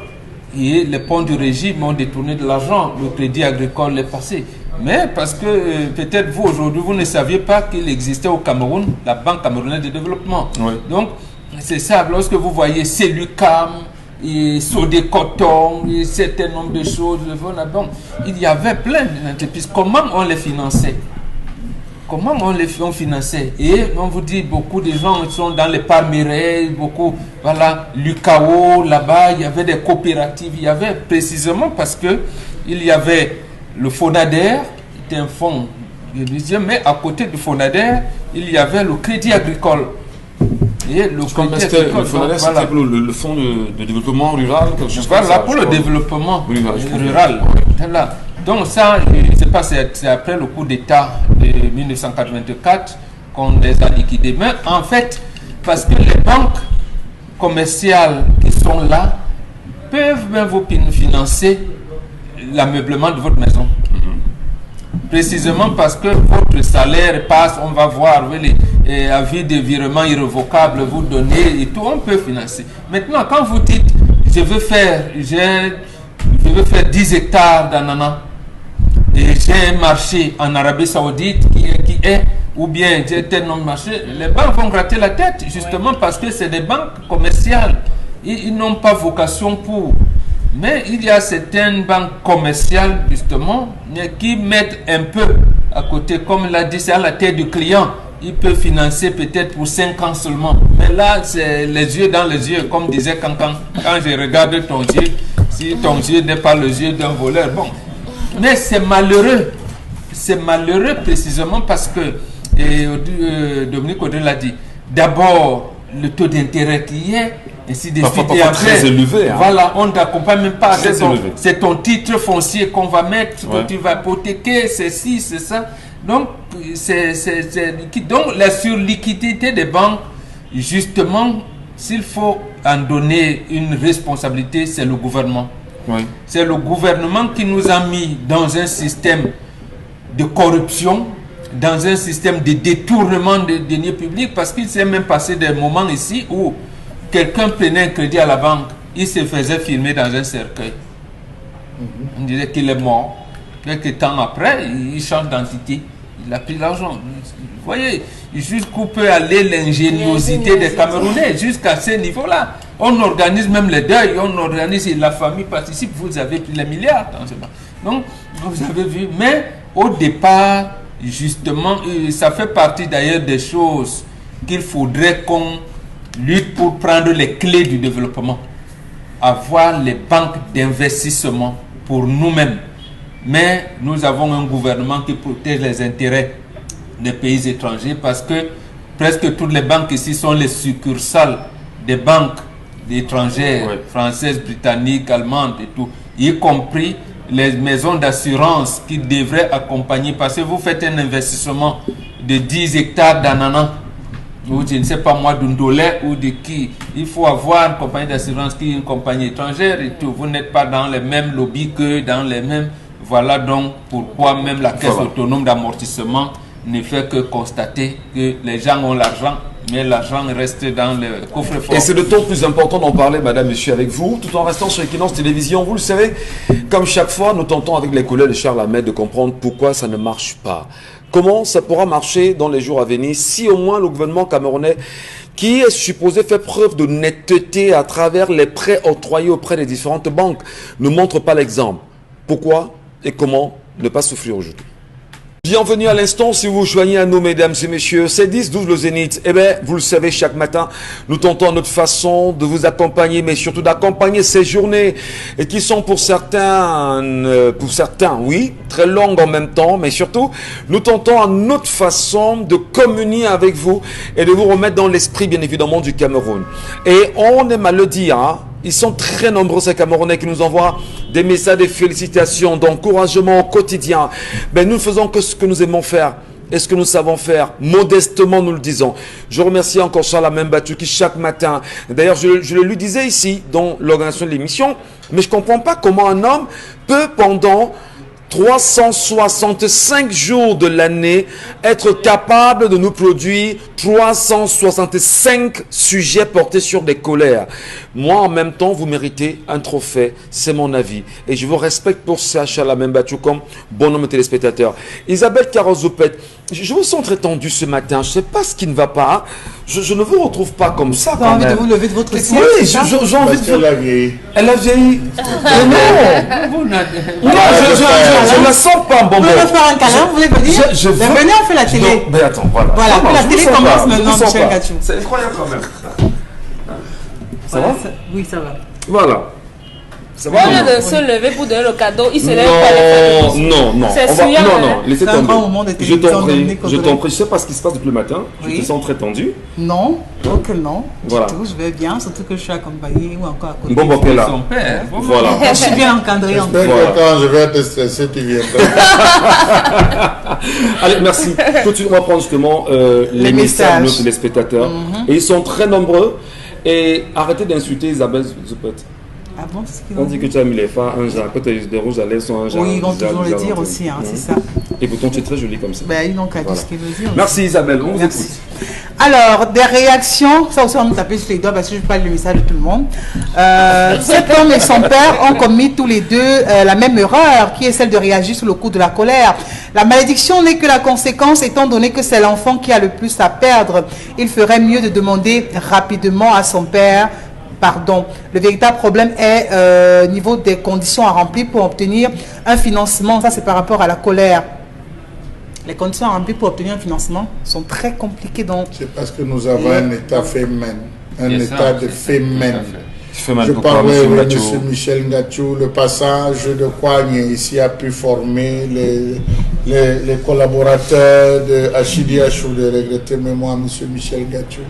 Et les ponts du régime ont détourné de l'argent. Le crédit agricole est passé. Mais parce que peut-être vous aujourd'hui, vous ne saviez pas qu'il existait au Cameroun la Banque camerounaise de développement. Oui. Donc, c'est ça. Lorsque vous voyez Cellucam, et Sodecoton, et un certain nombre de choses, il y avait plein d'entreprises. Comment on les finançait? Comment on les finançait? Et on vous dit, beaucoup de gens sont dans les Palmeraie, beaucoup, voilà, l'UCAO, là-bas, il y avait des coopératives, il y avait précisément parce que il y avait le FONADER, c'était un fonds, mais à côté du FONADER, il y avait le crédit agricole. Et le FONADER, c'était le fonds de développement rural, quelque chose comme ça. Voilà, pour le développement rural. Voilà. Donc ça, c'est après le coup d'État de 1984 qu'on les a liquidés. Mais en fait, parce que les banques commerciales qui sont là peuvent même vous financer l'ameublement de votre maison. Précisément parce que votre salaire passe, on va voir les avis de virement irrévocable, vous donner et tout, on peut financer. Maintenant, quand vous dites, je veux faire 10 hectares d'ananas et j'ai un marché en Arabie Saoudite qui est ou bien j'ai tel nom de marché, les banques vont gratter la tête justement parce que c'est des banques commerciales. Ils n'ont pas vocation pour. Mais il y a certaines banques commerciales justement qui mettent un peu à côté, comme l'a dit, c'est à la tête du client. Il peut financer peut-être pour 5 ans seulement. Mais là, c'est les yeux dans les yeux, comme disait Cancan. Quand je regarde ton yeux, si ton yeux n'est pas le yeux d'un voleur, bon. Mais c'est malheureux. C'est malheureux précisément parce que, Dominique Audrey l'a dit, d'abord, le taux d'intérêt qui est, ainsi de suite, et après, très élevé, hein. Voilà, on ne t'accompagne même pas. Élevé. C'est ton titre foncier qu'on va mettre, que tu vas hypothéquer, c'est ci, c'est ça. Donc, c'est liquide. Donc, la surliquidité des banques, justement, s'il faut en donner une responsabilité, c'est le gouvernement. Oui. C'est le gouvernement qui nous a mis dans un système de corruption, dans un système de détournement des deniers publics, parce qu'il s'est même passé des moments ici où quelqu'un prenait un crédit à la banque, il se faisait filmer dans un cercueil. On disait qu'il est mort. Quelques temps après, il change d'identité. Il a pris l'argent. Vous voyez, jusqu'où peut aller l'ingéniosité des Camerounais, jusqu'à ce niveau-là. On organise même les deuils, on organise, la famille participe, vous avez pris les milliards. Donc, vous avez vu. Mais au départ, justement, ça fait partie d'ailleurs des choses qu'il faudrait qu'on lutte pour prendre les clés du développement. Avoir les banques d'investissement pour nous-mêmes. Mais nous avons un gouvernement qui protège les intérêts des pays étrangers parce que presque toutes les banques ici sont les succursales des banques étrangères, françaises, britanniques, allemandes et tout, y compris les maisons d'assurance qui devraient accompagner, parce que vous faites un investissement de 10 hectares d'ananas, ou je ne sais pas moi, d'un dollar ou de qui, il faut avoir une compagnie d'assurance qui est une compagnie étrangère et tout. Vous n'êtes pas dans les mêmes lobbies que dans les mêmes. Voilà donc pourquoi même la caisse autonome d'amortissement ne fait que constater que les gens ont l'argent, mais l'argent reste dans le coffre-fort. Et c'est d'autant plus important d'en parler, madame, monsieur, avec vous, tout en restant sur Equinox Télévision. Vous le savez, comme chaque fois, nous tentons avec les collègues de Charles Ahmed de comprendre pourquoi ça ne marche pas. Comment ça pourra marcher dans les jours à venir si au moins le gouvernement camerounais, qui est supposé faire preuve de netteté à travers les prêts octroyés auprès des différentes banques, ne montre pas l'exemple. Pourquoi et comment ne pas souffrir aujourd'hui? Bienvenue à l'instant, si vous vous joignez à nous, mesdames et messieurs, c'est 10-12 le Zénith. Eh bien, vous le savez, chaque matin, nous tentons notre façon de vous accompagner, mais surtout d'accompagner ces journées et qui sont pour certains, oui, très longues en même temps, mais surtout, nous tentons à notre façon de communier avec vous et de vous remettre dans l'esprit, bien évidemment, du Cameroun. Et on aime à le dire, hein, ils sont très nombreux, ces Camerounais, qui nous envoient des messages de félicitations, d'encouragement au quotidien. Ben, nous ne faisons que ce que nous aimons faire et ce que nous savons faire. Modestement, nous le disons. Je remercie encore Charles Ahmed Battu qui, chaque matin, d'ailleurs, je le lui disais ici, dans l'organisation de l'émission, mais je ne comprends pas comment un homme peut, pendant 365 jours de l'année, être capable de nous produire 365 sujets portés sur des colères. Moi, en même temps, vous méritez un trophée, c'est mon avis. Et je vous respecte pour ça, Charles Ahmed Battu, comme bonhomme téléspectateur. Isabelle Carozopet, je vous sens très tendu ce matin. Je ne sais pas ce qui ne va pas. Je ne vous retrouve pas comme ça. Vous avez envie de vous lever de votre siège? Oui, j'ai envie de vous... Elle a vieilli. Elle a vieilli. Non, je ne la sens pas en bon. Vous voulez me faire un câlin, vous voulez me dire? Venez, on fait la télé. Mais attends, voilà. Voilà, la télé commence maintenant, Michel Gachou. C'est incroyable quand même. Ça va? Oui, ça va. Voilà. Ça va? Au lieu de se lever pour donner le cadeau, il se lève pas. Non. C'est Non, souillant. laissez C'est un tomber. grand moment de Je télévision, t'en prie, Dominique je Audrey. t'en prie. Je sais pas ce qui se passe depuis le matin. Je Oui. te sens très tendu. Non, donc non. Voilà. Du tout, je vais bien, surtout que je suis accompagnée ou encore à côté. Bon, ok, là. Son père. Voilà. Je suis bien encadrée en J'espère fait. Voilà. que quand je vais te stresser, tu viendras. Allez, merci. Tout de suite, on va prendre justement les messages de nos téléspectateurs. Et ils sont très nombreux. Et arrêtez d'insulter Isabelle Zoupet. Ah bon, c'est ce qu'ils On ont dit dit. que tu as mis les fards, un genre, que tes rouges à lèvres sont un genre. Oui, ils vont toujours le bizarre, dire bizarre. aussi, hein, c'est ça. Et pourtant, tu es très jolie comme ça. Ben, ils n'ont qu'à dire Voilà. ce qu'ils veulent dire. Merci Isabelle, on vous Merci. écoute. Alors, des réactions, ça aussi on va nous taper sur les doigts parce que je parle le message de tout le monde. Cet homme et son père ont commis tous les deux la même erreur, qui est celle de réagir sous le coup de la colère. La malédiction n'est que la conséquence, étant donné que c'est l'enfant qui a le plus à perdre. Il ferait mieux de demander rapidement à son père pardon. Le véritable problème est au niveau des conditions à remplir pour obtenir un financement. Ça, c'est par rapport à la colère. Les conditions à remplir pour obtenir un financement sont très compliquées. C'est parce que nous avons un État féminin, un État de féminin. Je parlais avec M. Michel Ngachou, le passage de Kouagne ici a pu former les collaborateurs de Achidi Achou, de regretter mémoire M. Michel Ngachou.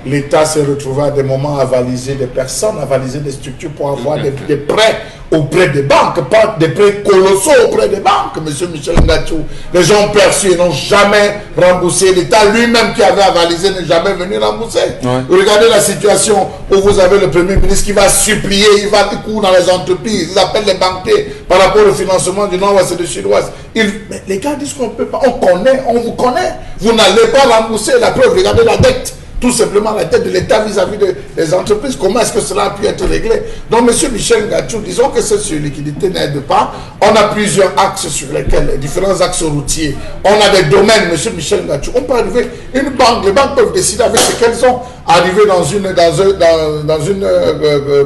L'État s'est retrouvé à des moments à valiser des personnes, à valiser des structures pour avoir des prêts auprès des banques, pas des prêts colossaux auprès des banques, M. Michel Ngachou. Les gens ont perçu et n'ont jamais remboursé. L'État lui-même qui avait avalisé n'est jamais venu rembourser. Ouais. Regardez la situation où vous avez le Premier ministre qui va supplier, il va courir dans les entreprises, il appelle les banquiers par rapport au financement du Nord-Ouest et du Sud-Ouest. Mais les gars disent qu'on ne peut pas, on connaît, on vous connaît. Vous n'allez pas rembourser. La preuve, regardez la dette. Tout simplement la dette de l'État vis-à-vis des entreprises. Comment est-ce que cela a pu être réglé? Donc, M. Michel Ngachou, disons que cette surliquidité n'aide pas. On a plusieurs axes sur lesquels, différents axes routiers. On a des domaines, M. Michel Ngachou. On peut arriver, une banque, les banques peuvent décider avec ce qu'elles ont, arriver dans une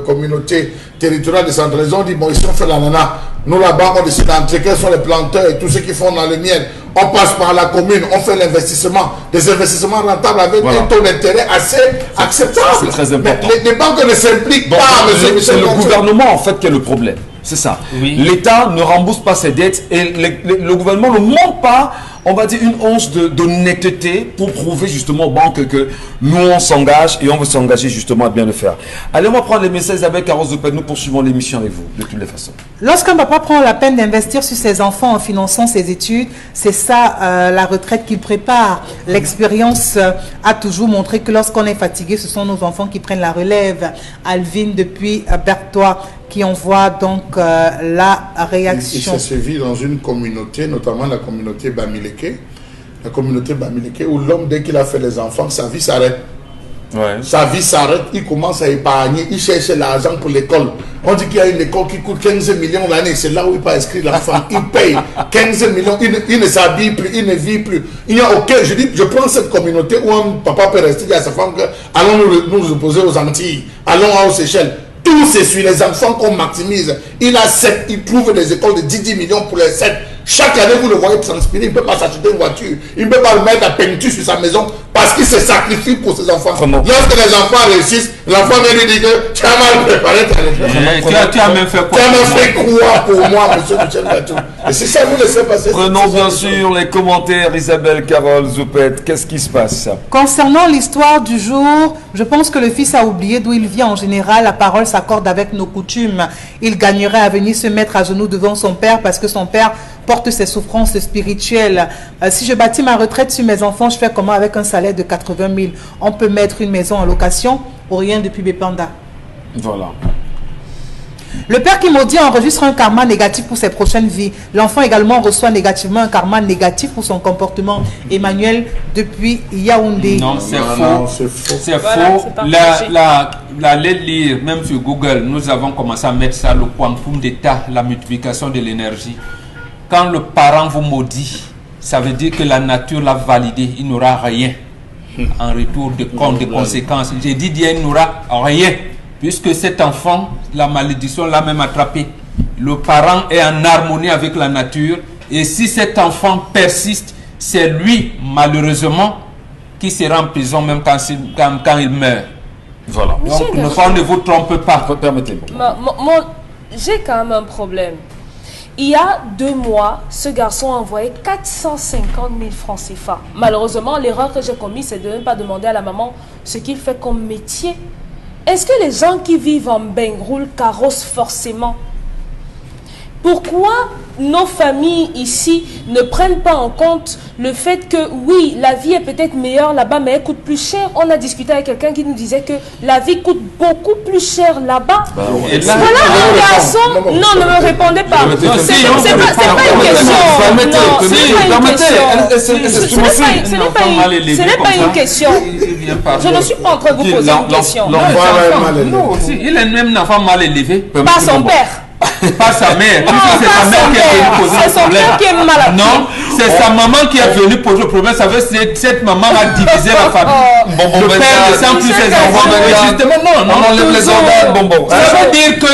communauté territoriale décentralisée. On dit, bon, ici on fait l'ananas. Nous, la banque, on décide d'entrer, quels sont les planteurs et tous ceux qui font dans le miel. On passe par la commune, on fait l'investissement, des investissements rentables avec un taux d'intérêt assez acceptable. C'est très important. Mais les banques ne s'impliquent pas, monsieur. C'est le gouvernement, en fait, qui est le problème. C'est ça. Oui. L'État ne rembourse pas ses dettes et le gouvernement ne montre pas, on va dire, une once d'honnêteté pour prouver justement aux banques que nous, on s'engage et on veut s'engager justement à bien le faire. Allez, on va prendre les messages avec Carole Zopet. Nous poursuivons l'émission avec vous, de toutes les façons. Lorsqu'un papa prend la peine d'investir sur ses enfants en finançant ses études, c'est ça la retraite qu'il prépare. L'expérience a toujours montré que lorsqu'on est fatigué, ce sont nos enfants qui prennent la relève. Alvin depuis Berthois, qui envoie donc la réaction. Et ça se vit dans une communauté, notamment la communauté Bamileke. La communauté Bamileke, où l'homme, dès qu'il a fait les enfants, sa vie s'arrête. Ouais. Sa vie s'arrête, il commence à épargner, il cherche l'argent pour l'école. On dit qu'il y a une école qui coûte 15 millions l'année, c'est là où il peut inscrire l'enfant. Il paye 15 millions, il ne s'habille plus, il ne vit plus. Il n'y a aucun, je prends cette communauté où un papa peut rester à sa femme, allons nous opposer aux Antilles, allons aux Seychelles. Tout c'est sur les enfants qu'on maximise. Il a 7, il trouve des écoles de 10 millions pour les 7. Chaque année, vous le voyez transpirer, il ne peut pas s'acheter une voiture. Il ne peut pas mettre la peinture sur sa maison parce qu'il se sacrifie pour ses enfants. Comment? Lorsque les enfants réussissent, l'enfant vient lui dire que tu as mal préparé ta retraite. Tu as même fait quoi? Tu as même fait quoi pour moi, monsieur Michel Ngachou? Et c'est ça, vous laissez passer. Prenons bien sûr les commentaires. Isabelle, Carole, Zoupet, qu'est-ce qui se passe? Concernant l'histoire du jour, je pense que le fils a oublié d'où il vient. En général, la parole s'accorde avec nos coutumes. Il gagnerait à venir se mettre à genoux devant son père parce que son père porte ses souffrances spirituelles. Si je bâtis ma retraite sur mes enfants, je fais comment avec un salaire de 80 000? On peut mettre une maison en location ou rien depuis Bépanda. Voilà. Le père qui maudit enregistre un karma négatif pour ses prochaines vies. L'enfant également reçoit négativement un karma négatif pour son comportement. Emmanuel, depuis Yaoundé. Non, c'est faux. C'est faux. Allez lire, même sur Google, nous avons commencé à mettre ça, le quantum d'état, la multiplication de l'énergie. Quand le parent vous maudit, ça veut dire que la nature l'a validé. Il n'aura rien en retour de compte, de conséquences. J'ai dit il n'aura rien. Puisque cet enfant, la malédiction l'a même attrapé. Le parent est en harmonie avec la nature. Et si cet enfant persiste, c'est lui, malheureusement, qui sera en prison même quand il meurt. Voilà. Donc, ne vous trompez pas. Permettez-moi. J'ai quand même un problème. Il y a 2 mois, ce garçon a envoyé 450 000 francs CFA. Malheureusement, l'erreur que j'ai commise, c'est de ne pas demander à la maman ce qu'il fait comme métier. Est-ce que les gens qui vivent en bain roulent carrosse forcément? Pourquoi nos familles ici ne prennent pas en compte le fait que oui, la vie est peut-être meilleure là-bas, mais elle coûte plus cher. On a discuté avec quelqu'un qui nous disait que la vie coûte beaucoup plus cher là-bas. Voilà un garçon. Non, ne me répondez pas. C'est pas une question. Ce n'est pas une question. Je ne suis pas en train de vous poser une question. Non, il est même un enfant mal élevé. Pas son père. Pas sa mère. C'est sa mère qui est venue poser le problème. Qui est malade. Non, c'est sa maman qui est venue poser le problème. Ça veut dire que cette maman a divisé la famille. Le père ne sent plus ses enfants. Justement, non, on enlève les organes. Ça veut dire que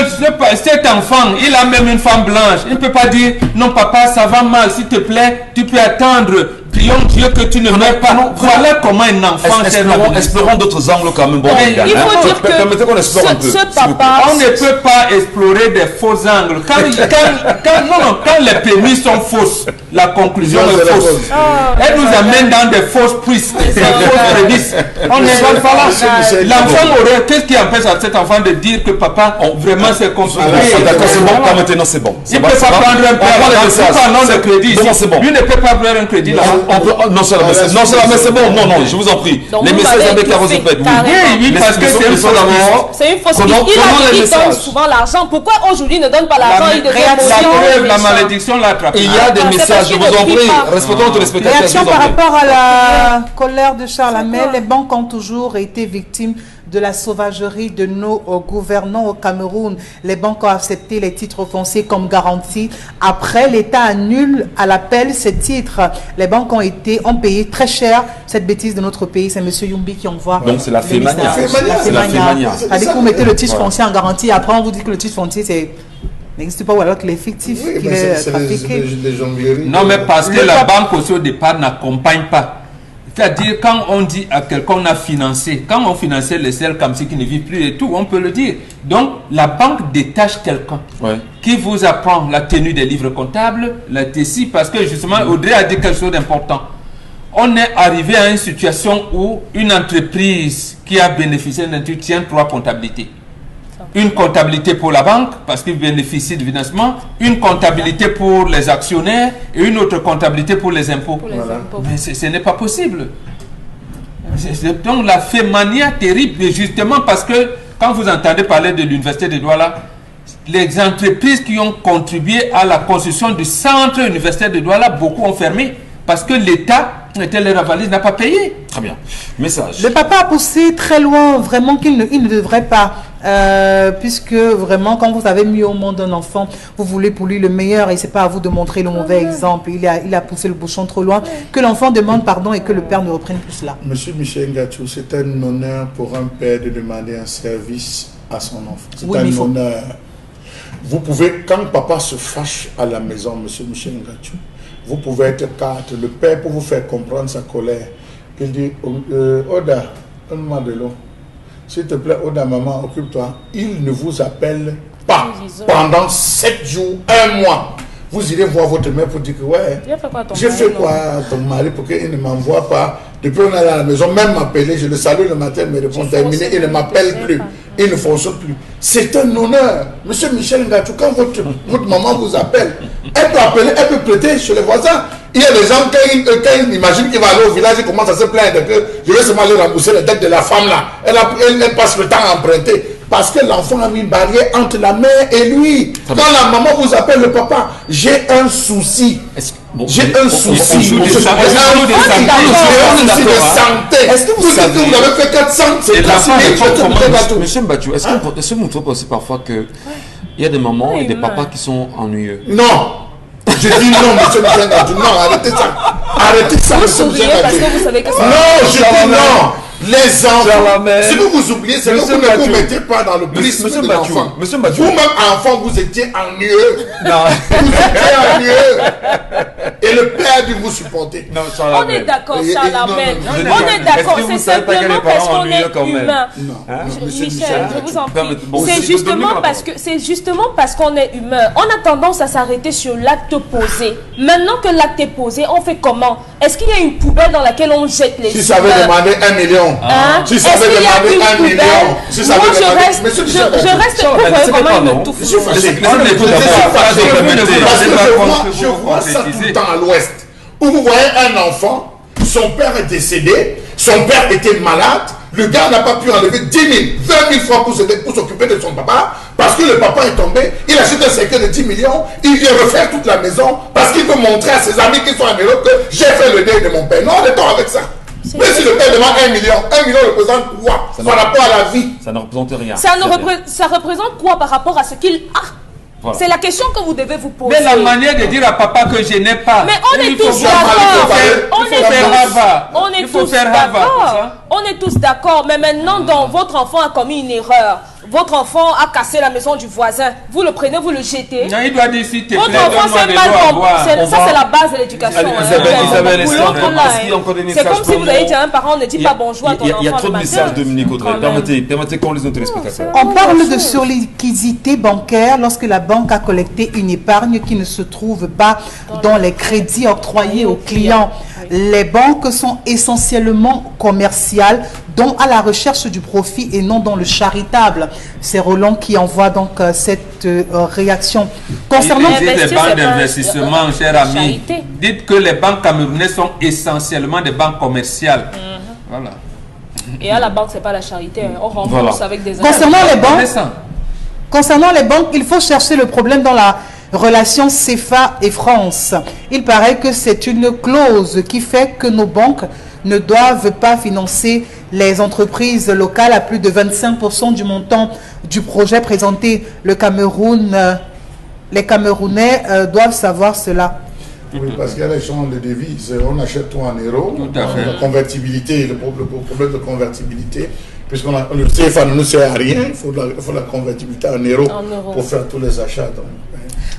cet enfant, il a même une femme blanche. Il ne peut pas dire, non papa, ça va mal, s'il te plaît, tu peux attendre. Prions Dieu que tu ne meurs pas. Voilà comment un enfant... Explorons d'autres angles quand même. Bon, il faut dire que ce papa... On ne peut pas explorer des faux angles. Quand les prémices sont fausses, la conclusion est fausse. Elle nous amène dans des fausses pistes, des fausses prémices. On n'est pas là. L'enfant aurait... Qu'est-ce qui empêche à cet enfant de dire que papa, vraiment c'est compliqué? D'accord, c'est bon. Maintenant, c'est bon. Il ne peut pas prendre un père de crédit. Lui ne peut pas prendre un crédit là. Non, c'est bon. Non, je vous en prie. Les messages avec la rosepède. Oui, parce que c'est une fausse C'est une fausse piste. Il donne souvent l'argent. Pourquoi aujourd'hui ne donne pas l'argent? La malédiction l'a attrapé. Il y a des messages, je vous en prie. Respectons tous les spectateurs. Réaction par rapport à la colère de Charles Hamel. Les banques ont toujours été victimes de la sauvagerie de nos gouvernants au Cameroun. Les banques ont accepté les titres fonciers comme garantie. Après, l'État annule à l'appel ces titres. Les banques ont payé très cher cette bêtise de notre pays. C'est M. Youmbi qui envoie. Donc c'est la fémania. C'est la fémania. C'est-à-dire que vous mettez le titre foncier en garantie. Après, on vous dit que le titre foncier, n'existe pas, ou alors qu'il est fictif, qu'il est trafiqué. Non, mais parce que la banque aussi au départ n'accompagne pas. C'est-à-dire, quand on dit à quelqu'un qu'on a financé, quand on finançait les sels comme ceux qui ne vivent plus et tout, on peut le dire. Donc, la banque détache quelqu'un qui vous apprend la tenue des livres comptables, la TCI, parce que justement, Audrey a dit quelque chose d'important. On est arrivé à une situation où une entreprise qui a bénéficié d'un titre tient 3 comptabilités. Une comptabilité pour la banque, parce qu'il bénéficie de financement, une comptabilité pour les actionnaires et une autre comptabilité pour les impôts. Mais ce n'est pas possible. Donc la fémania terrible, justement parce que quand vous entendez parler de l'université de Douala, les entreprises qui ont contribué à la construction du centre universitaire de Douala, beaucoup ont fermé parce que l'État, leur valise, n'a pas payé. Très bien. Message. Le papa a poussé très loin, vraiment qu'il ne devrait pas. Puisque vraiment, quand vous avez mis au monde un enfant, vous voulez pour lui le meilleur et c'est pas à vous de montrer le mauvais exemple. Il a poussé le bouchon trop loin. Que l'enfant demande pardon et que le père ne reprenne plus cela. Monsieur Michel Ngatou, c'est un honneur pour un père de demander un service à son enfant. C'est un honneur. Vous pouvez, quand papa se fâche à la maison, monsieur Michel Ngatou, vous pouvez être 4. Le père, pour vous faire comprendre sa colère, il dit, Oda, donne-moi de l'eau. S'il te plaît, Oda, maman, occupe-toi. Il ne vous appelle pas pendant 7 jours, 1 mois. Vous irez voir votre mère pour dire que, ouais, j'ai fait quoi à ton mari pour qu'il ne m'envoie pas. Depuis on est à la maison, même m'appeler, je le salue le matin, il me répond terminé, il ne m'appelle plus, il ne fonctionne plus. C'est un honneur. Monsieur Michel Ngatou, quand votre maman vous appelle, elle peut appeler, elle peut prêter chez les voisins. Il y a des gens, quand ils imaginent qu'il va aller au village, ils commencent à se plaindre que je vais seulement aller rembourser les dettes de la femme là. Elle passe le temps à emprunter. Parce que l'enfant a mis une barrière entre la mère et lui. Quand la maman vous appelle le papa, j'ai un souci. J'ai un souci. J'ai un souci de santé. Est-ce que vous avez fait 400? C'est la Monsieur Mbatou, est-ce que vous ne trouvez pas aussi parfois qu'il y a des mamans et des papas qui sont ennuyeux? Non. Je dis non, monsieur Michel Ngatou. Non, arrêtez ça. Arrêtez ça, monsieur Michel Ngatou. Parce que vous savez que ça... Non, je dis non. Les enfants, si vous oubliez, c'est que vous ne vous mettez pas dans le prisme de l'enfant. Vous-même, enfant, vous étiez ennuyeux. Non. Vous étiez ennuyeux. Et le père dit vous supporter. Non, on est d'accord, Charles Hamel. On est d'accord. C'est simplement parce qu'on est humain. Michel, je vous en prie. C'est justement parce qu'on est humain. On a tendance à s'arrêter sur l'acte posé. Maintenant que l'acte est posé, on fait comment? Est-ce qu'il y a une poubelle dans laquelle on jette les Si ça avait demandé 1 million. Si ça avait demandé 1 million. Si ça avait demandé... Je reste pour comment il me touche. Parce que je vous vois ça tout concrétisez. le temps à l'ouest. Où vous voyez un enfant, son père est décédé, son père était malade, le gars n'a pas pu enlever 10 000, 20 000 francs pour s'occuper de son papa, parce que le papa est tombé, il achète un cercueil de 10 millions, il vient refaire toute la maison, parce qu'il veut montrer à ses amis qui sont à Europe que j'ai fait le deuil de mon père. Non, on est tort avec ça. Mais si le père demande 1 million représente quoi par rapport à la vie? Ça ne représente rien. Ça représente quoi par rapport à ce qu'il a? Voilà. C'est la question que vous devez vous poser. Mais la manière de dire à papa que je n'ai pas. Mais on est il faut tous voir- d'accord. Il faut faire Hava pour ça. On est tous d'accord. Mais maintenant, votre enfant a commis une erreur. Votre enfant a cassé la maison du voisin. Vous le prenez, vous le jetez. Non, il doit dire s'il te plaît, Votre enfant donne-moi s'est de mal l'eau à compris. boire. Ça, c'est la base de l'éducation. Isabelle, Pour est-ce l'autre, qu'il y a là, encore des c'est messages comme si vous pour avez nous? dit à un parent, ne dis pas bonjour à ton enfant. Il y a trop de le messages, matin. Dominique Audrey. Quand même. Permettez qu'on les autres téléspectateurs. On parle de surliquidité bancaire lorsque la banque a collecté une épargne qui ne se trouve pas dans les crédits octroyés aux clients. Les banques sont essentiellement commerciales, dont à la recherche du profit et non dans le charitable. C'est Roland qui envoie donc cette réaction. Concernant Ils disent les Investir, banques c'est pas d'investissement, cher ami. charité. Dites que les banques camerounaises sont essentiellement des banques commerciales. Voilà. Et à la banque, c'est pas la charité. On rembourse Voilà. avec des Concernant les banques, Connaissant. Concernant les banques, il faut chercher le problème dans la relation CFA et France. Il paraît que c'est une clause qui fait que nos banques ne doivent pas financer les entreprises locales à plus de 25% du montant du projet présenté. Le Cameroun, les Camerounais doivent savoir cela. Oui, parce qu'il y a les changes de devises. On achète tout en euros. Tout à fait. La convertibilité, le problème de convertibilité, puisqu'on a le CFA ne nous sert à rien, il faut la convertibilité en euros pour faire tous les achats. Donc,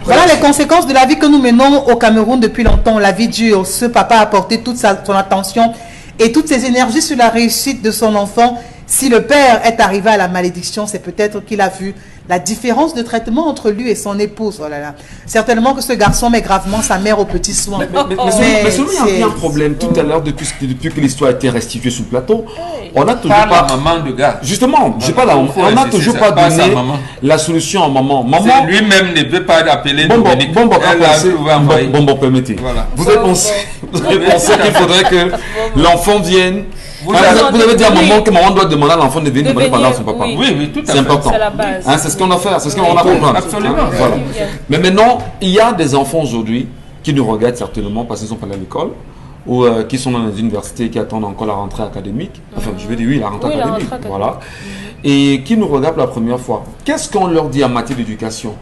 Voilà les conséquences de la vie que nous menons au Cameroun depuis longtemps. La vie dure. Ce papa a porté toute son attention et toutes ses énergies sur la réussite de son enfant. Si le père est arrivé à la malédiction, c'est peut-être qu'il a vu la différence de traitement entre lui et son épouse. Oh là là. Certainement que ce garçon met gravement sa mère aux petits soins. Mais selon il y a un problème. Tout à l'heure, depuis que l'histoire a été restituée sur le plateau, on n'a toujours Pas pas... la maman de gars. Justement, j'ai pas la Il faut on n'a insister, toujours c'est pas pas sa donné maman. la solution à maman. C'est Maman, lui-même ne peut pas appeler bon, Dominique. bon, Elle a pu envoyer. permettez. Voilà. Vous avez pensé qu'il faudrait que l'enfant vienne. Vous avez dit à maman que maman doit demander à l'enfant de venir demander pendant à son papa. oui. Oui, oui, tout à C'est fait. important. C'est la base. Hein, c'est ce qu'on a fait, c'est ce qu'on a compris. Absolument. Voilà. Oui. Mais maintenant, il y a des enfants aujourd'hui qui nous regardent certainement parce qu'ils sont pas à l'école ou qui sont dans les universités qui attendent encore la rentrée académique. Enfin, je veux dire, oui, la rentrée Oui, la académique. rentrée Voilà. Et qui nous regardent pour la première fois. Qu'est-ce qu'on leur dit en matière d'éducation?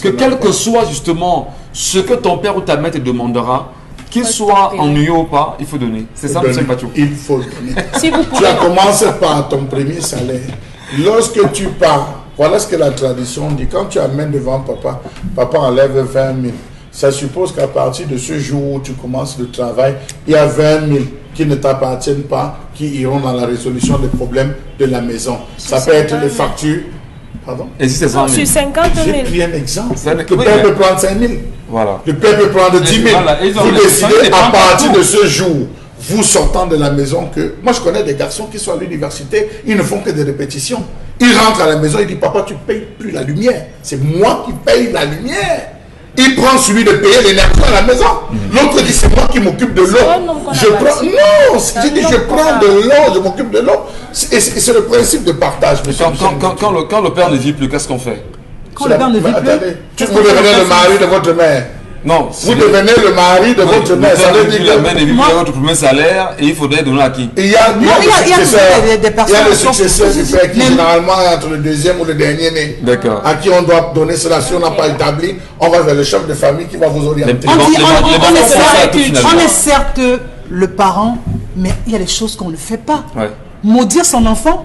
Que quel que soit justement ce que ton père ou ta mère te demandera, qu'il soit ennuyeux ou pas, il faut donner. C'est ça, M. Pachou. il faut donner. Si vous Tu pouvez. as commencé par ton premier salaire. Lorsque tu pars, voilà ce que la tradition dit. Quand tu amènes devant papa, papa enlève 20 000. Ça suppose qu'à partir de ce jour où tu commences le travail, il y a 20 000 qui ne t'appartiennent pas, qui iront dans la résolution des problèmes de la maison. Ça peut être les factures. Pardon? Et si c'est 100 000? Sur 50 J'ai 000. pris un exemple. Ça n'est que- Le père peut prendre 5 000. Voilà. Le père peut prendre 10 000. Voilà, ils ont Vous les décidez personnes qui à prennent partir partout. de ce jour, vous sortant de la maison que... Moi, je connais des garçons qui sont à l'université, ils ne font que des répétitions. Ils rentrent à la maison, ils disent, papa, tu ne payes plus la lumière. C'est moi qui paye la lumière. Il prend celui de payer l'énergie à la maison. L'autre dit, c'est moi qui m'occupe de l'eau. un homme qu'on a Je prends... bâti. Non, C'est j'ai un dit, homme je qu'on prends a- de l'eau, je m'occupe de l'eau. C'est le principe de partage, monsieur. Quand le père ne vit plus, qu'est-ce qu'on fait? Quand le père ne vit plus, Vous devenez le mari de votre mère. Non. Vous devenez le mari de votre mère. Ça veut dire la mère que... ne vit plus votre premier salaire et il faudrait donner à qui? Il y a, Non, il y a des personnes il y a le qui sont- successeur du père qui Mais- généralement est entre le deuxième ou le dernier né. D'accord. À qui on doit donner cela. Si on n'a pas établi, on va vers le chef de famille qui va vous orienter. Les On banques- dit, les banques- les banques on est font ça certes- tout finalement. on est certes le parent, mais il y a des choses qu'on ne fait pas. Ouais. Maudire son enfant,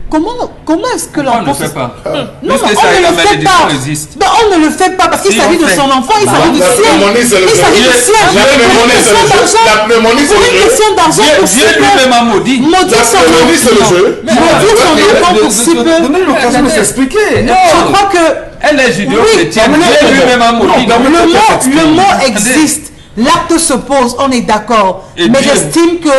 comment est-ce que On ne le l'enfant... fait pas. Non, Puisque on ça, ne la le fait malédiction pas. existe. Ben, on ne le fait pas parce qu'il Si, s'agit on de fait. son enfant, il s'agit du La sien. pneumonie, c'est le Il jeu. s'agit du sien. La pneumonie, c'est le jeu. La pneumonie, c'est Pour le une jeu. question d'argent, pour si Dieu lui-même a maudit. peu. Maudire La son pneumonie, c'est le enfant. jeu. Maudire son enfant pour si peu. Donnez l'occasion de s'expliquer. Je crois que Elle est judéo-chrétienne. Oui, Dieu lui-même a maudit. le mot existe. L'acte se pose, on est d'accord. Et Mais Dieu- j'estime que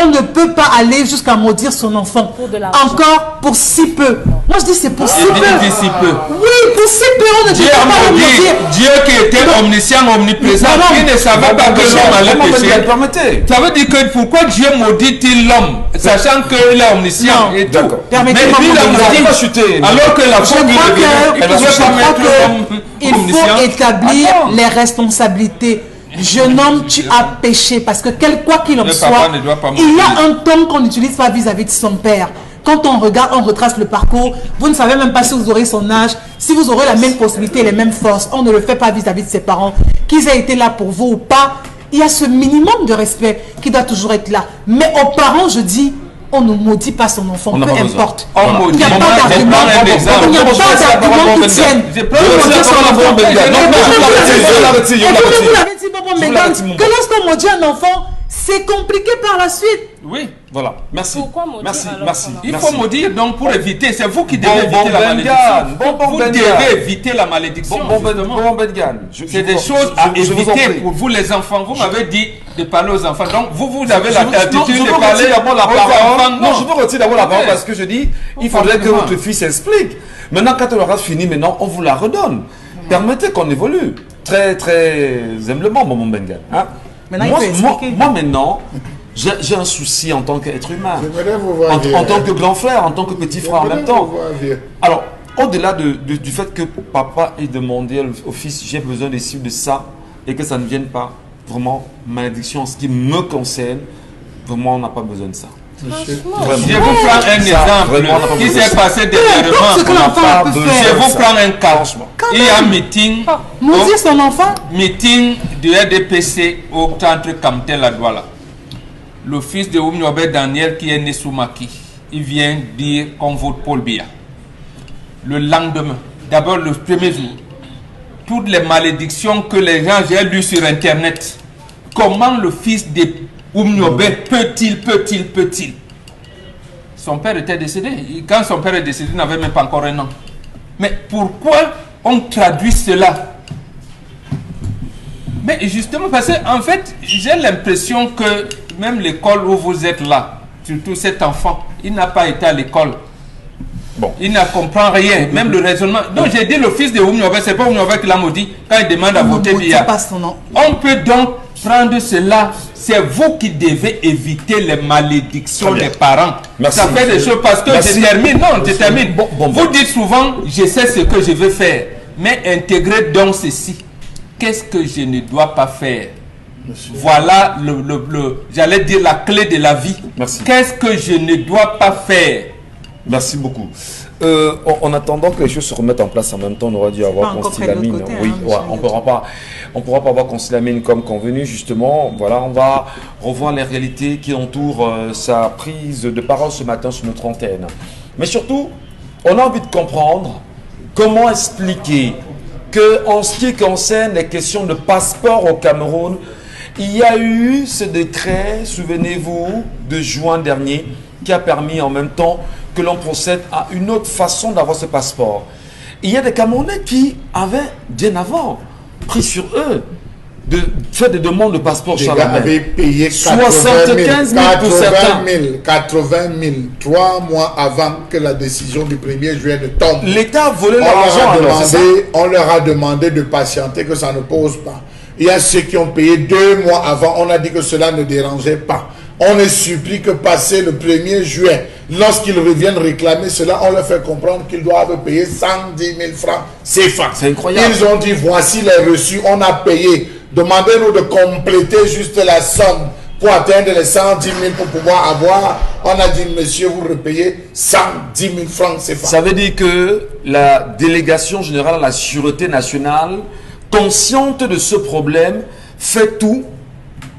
on ne peut pas aller jusqu'à maudire son enfant. Pour de l'argent. Encore pour si peu. Moi je dis c'est pour si peu. Il dit si peu. Oui, pour si peu, on ne Dieu peut a pas le maudit. maudire. Dieu qui était Non, omniscient, omniprésent, Non, non. il ne savait pas que l'homme allait pécher. Permettez. Ça veut dire que pourquoi Dieu maudit-il l'homme, sachant qu'il est omniscient Non. et tout. D'accord. Mais Permettez-moi lui, il a de vous maudit, dire. Pas chuter. alors que la Je fougue, crois il ne que- pouvait je pas crois mettre l'homme que il omniscient. faut établir Attends. les responsabilités. Jeune homme, tu as péché parce que quoi qu'il en Le soit, papa ne doit pas il y a mentir. un ton qu'on n'utilise pas vis-à-vis de son père. Quand on regarde, on retrace le parcours, vous ne savez même pas si vous aurez son âge, si vous aurez la même possibilité, les mêmes forces. On ne le fait pas vis-à-vis de ses parents, qu'ils aient été là pour vous ou pas. Il y a ce minimum de respect qui doit toujours être là. Mais aux parents, je dis, on ne maudit pas son enfant, On n'a peu pas besoin. importe. On Il maudit. n'y a Maman, pas je d'argument. prends un exemple. Il n'y a Bon, pas je laisse la parole d'argument à qui Bobo tienne. Je Je prends vais un laisser la exemple. parole à Bobo Benga. Non, non, je vous l'arrêtez, Et pourquoi vous l'avez dit, Bobo Je vous Mbengue, l'arrête, mon que lorsqu'on maudit un enfant, c'est compliqué par la suite. Oui. Voilà, merci. Pourquoi maudire Merci, alors merci. son enfant? Il Merci. faut maudire donc pour éviter. C'est vous qui Bon, devez bon, éviter la Bengan. malédiction. Bon, bon, Vous Bengan. devez éviter la malédiction. justement. Bon, Bengan. C'est des choses à éviter pour vous les enfants. Vous m'avez dit de parler aux enfants. Donc vous avez la attitude de parler d'abord la aux parole. enfants. Non, je veux retirer d'abord la parole Ok. parce que je dis, il faudrait que Forcément. votre fils explique. Maintenant, quand elle aura fini, maintenant, on vous la redonne. Permettez qu'on évolue. Très, très humblement, mon Bengan. Hein? Maintenant, il moi, faut expliquer. moi, maintenant, j'ai un souci en tant qu'être humain. J'aimerais vous voir vieux. En tant que grand frère, en tant que petit frère en J'aimerais même temps. vous voir vieux. Alors, au-delà du fait que papa ait demandé au fils, j'ai besoin des signes de ça, et que ça ne vienne pas vraiment malédiction en ce qui me concerne, vraiment, on n'a pas besoin de ça. Franchement, Vraiment. Je vous prends un vraiment, on n'a exemple pas qui besoin s'est de passé Ce dernièrement. que l'enfant pas peut besoin. Je faire. vous ça. prends un cas. Franchement. Il y a un meeting, Maudire son enfant. meeting du RDPC au centre Kamtel à Douala. Le fils de Oumniobe Daniel qui est né sous Maki, il vient dire qu'on vote Paul Biya. Le lendemain, d'abord le premier jour, toutes les malédictions que les gens j'ai lues sur internet, comment le fils de Oumniobe peut-il Son père était décédé. Quand son père est décédé, il n'avait même pas encore un an. Mais pourquoi on traduit cela? Mais justement parce qu'en fait, j'ai l'impression que même l'école où vous êtes là, surtout cet enfant, il n'a pas été à l'école. Bon. Il ne comprend rien, même le raisonnement. Donc j'ai dit le fils de Oumniobe, c'est pas Oumniobe qui l'a maudit quand il demande à On ne voter maudit Biya. pas son nom. On peut donc prendre cela. C'est vous qui devez éviter les malédictions Très bien. des parents. Merci, Ça fait des monsieur. choses parce que Merci. je termine. Non, je termine. Bon, vous dites souvent, je sais ce que je vais faire. Mais intégrez donc ceci. Qu'est-ce que je ne dois pas faire? Voilà j'allais dire la clé de la vie. Merci. Qu'est-ce que je ne dois pas faire? Merci beaucoup. En attendant que les choses se remettent en place en même temps, on aurait dû avoir pas encore Consti Lamine. près de l'autre côté, Oui, hein, ouais, monsieur on pourra pas avoir Consti Lamine comme convenu, justement. Voilà, on va revoir les réalités qui entourent sa prise de parole ce matin sur notre antenne. Mais surtout, on a envie de comprendre comment expliquer que, en ce qui concerne les questions de passeport au Cameroun, il y a eu ce décret, souvenez-vous, de juin dernier, qui a permis en même temps que l'on procède à une autre façon d'avoir ce passeport. Il y a des Camerounais qui avaient, bien avant, pris sur eux de faire des demandes de passeport Les sur gars la main. avaient payé 75 000 pour certains. 80 000, 3 mois avant que la décision du 1er juillet ne tombe. L'État a volé On leur leur, argent a alors, c'est ça? on leur a demandé de patienter, que ça ne pose pas. Il y a ceux qui ont payé 2 mois avant, on a dit que cela ne dérangeait pas. On les supplie que passé le 1er juillet, lorsqu'ils reviennent réclamer cela, on leur fait comprendre qu'ils doivent payer 110 000 francs CFA. C'est incroyable. Ils ont dit, voici les reçus, on a payé. Demandez-nous de compléter juste la somme pour atteindre les 110 000 pour pouvoir avoir. On a dit, monsieur, vous repayez 110 000 francs CFA. Ça veut dire que la délégation générale à la sûreté nationale, consciente de ce problème, fait tout,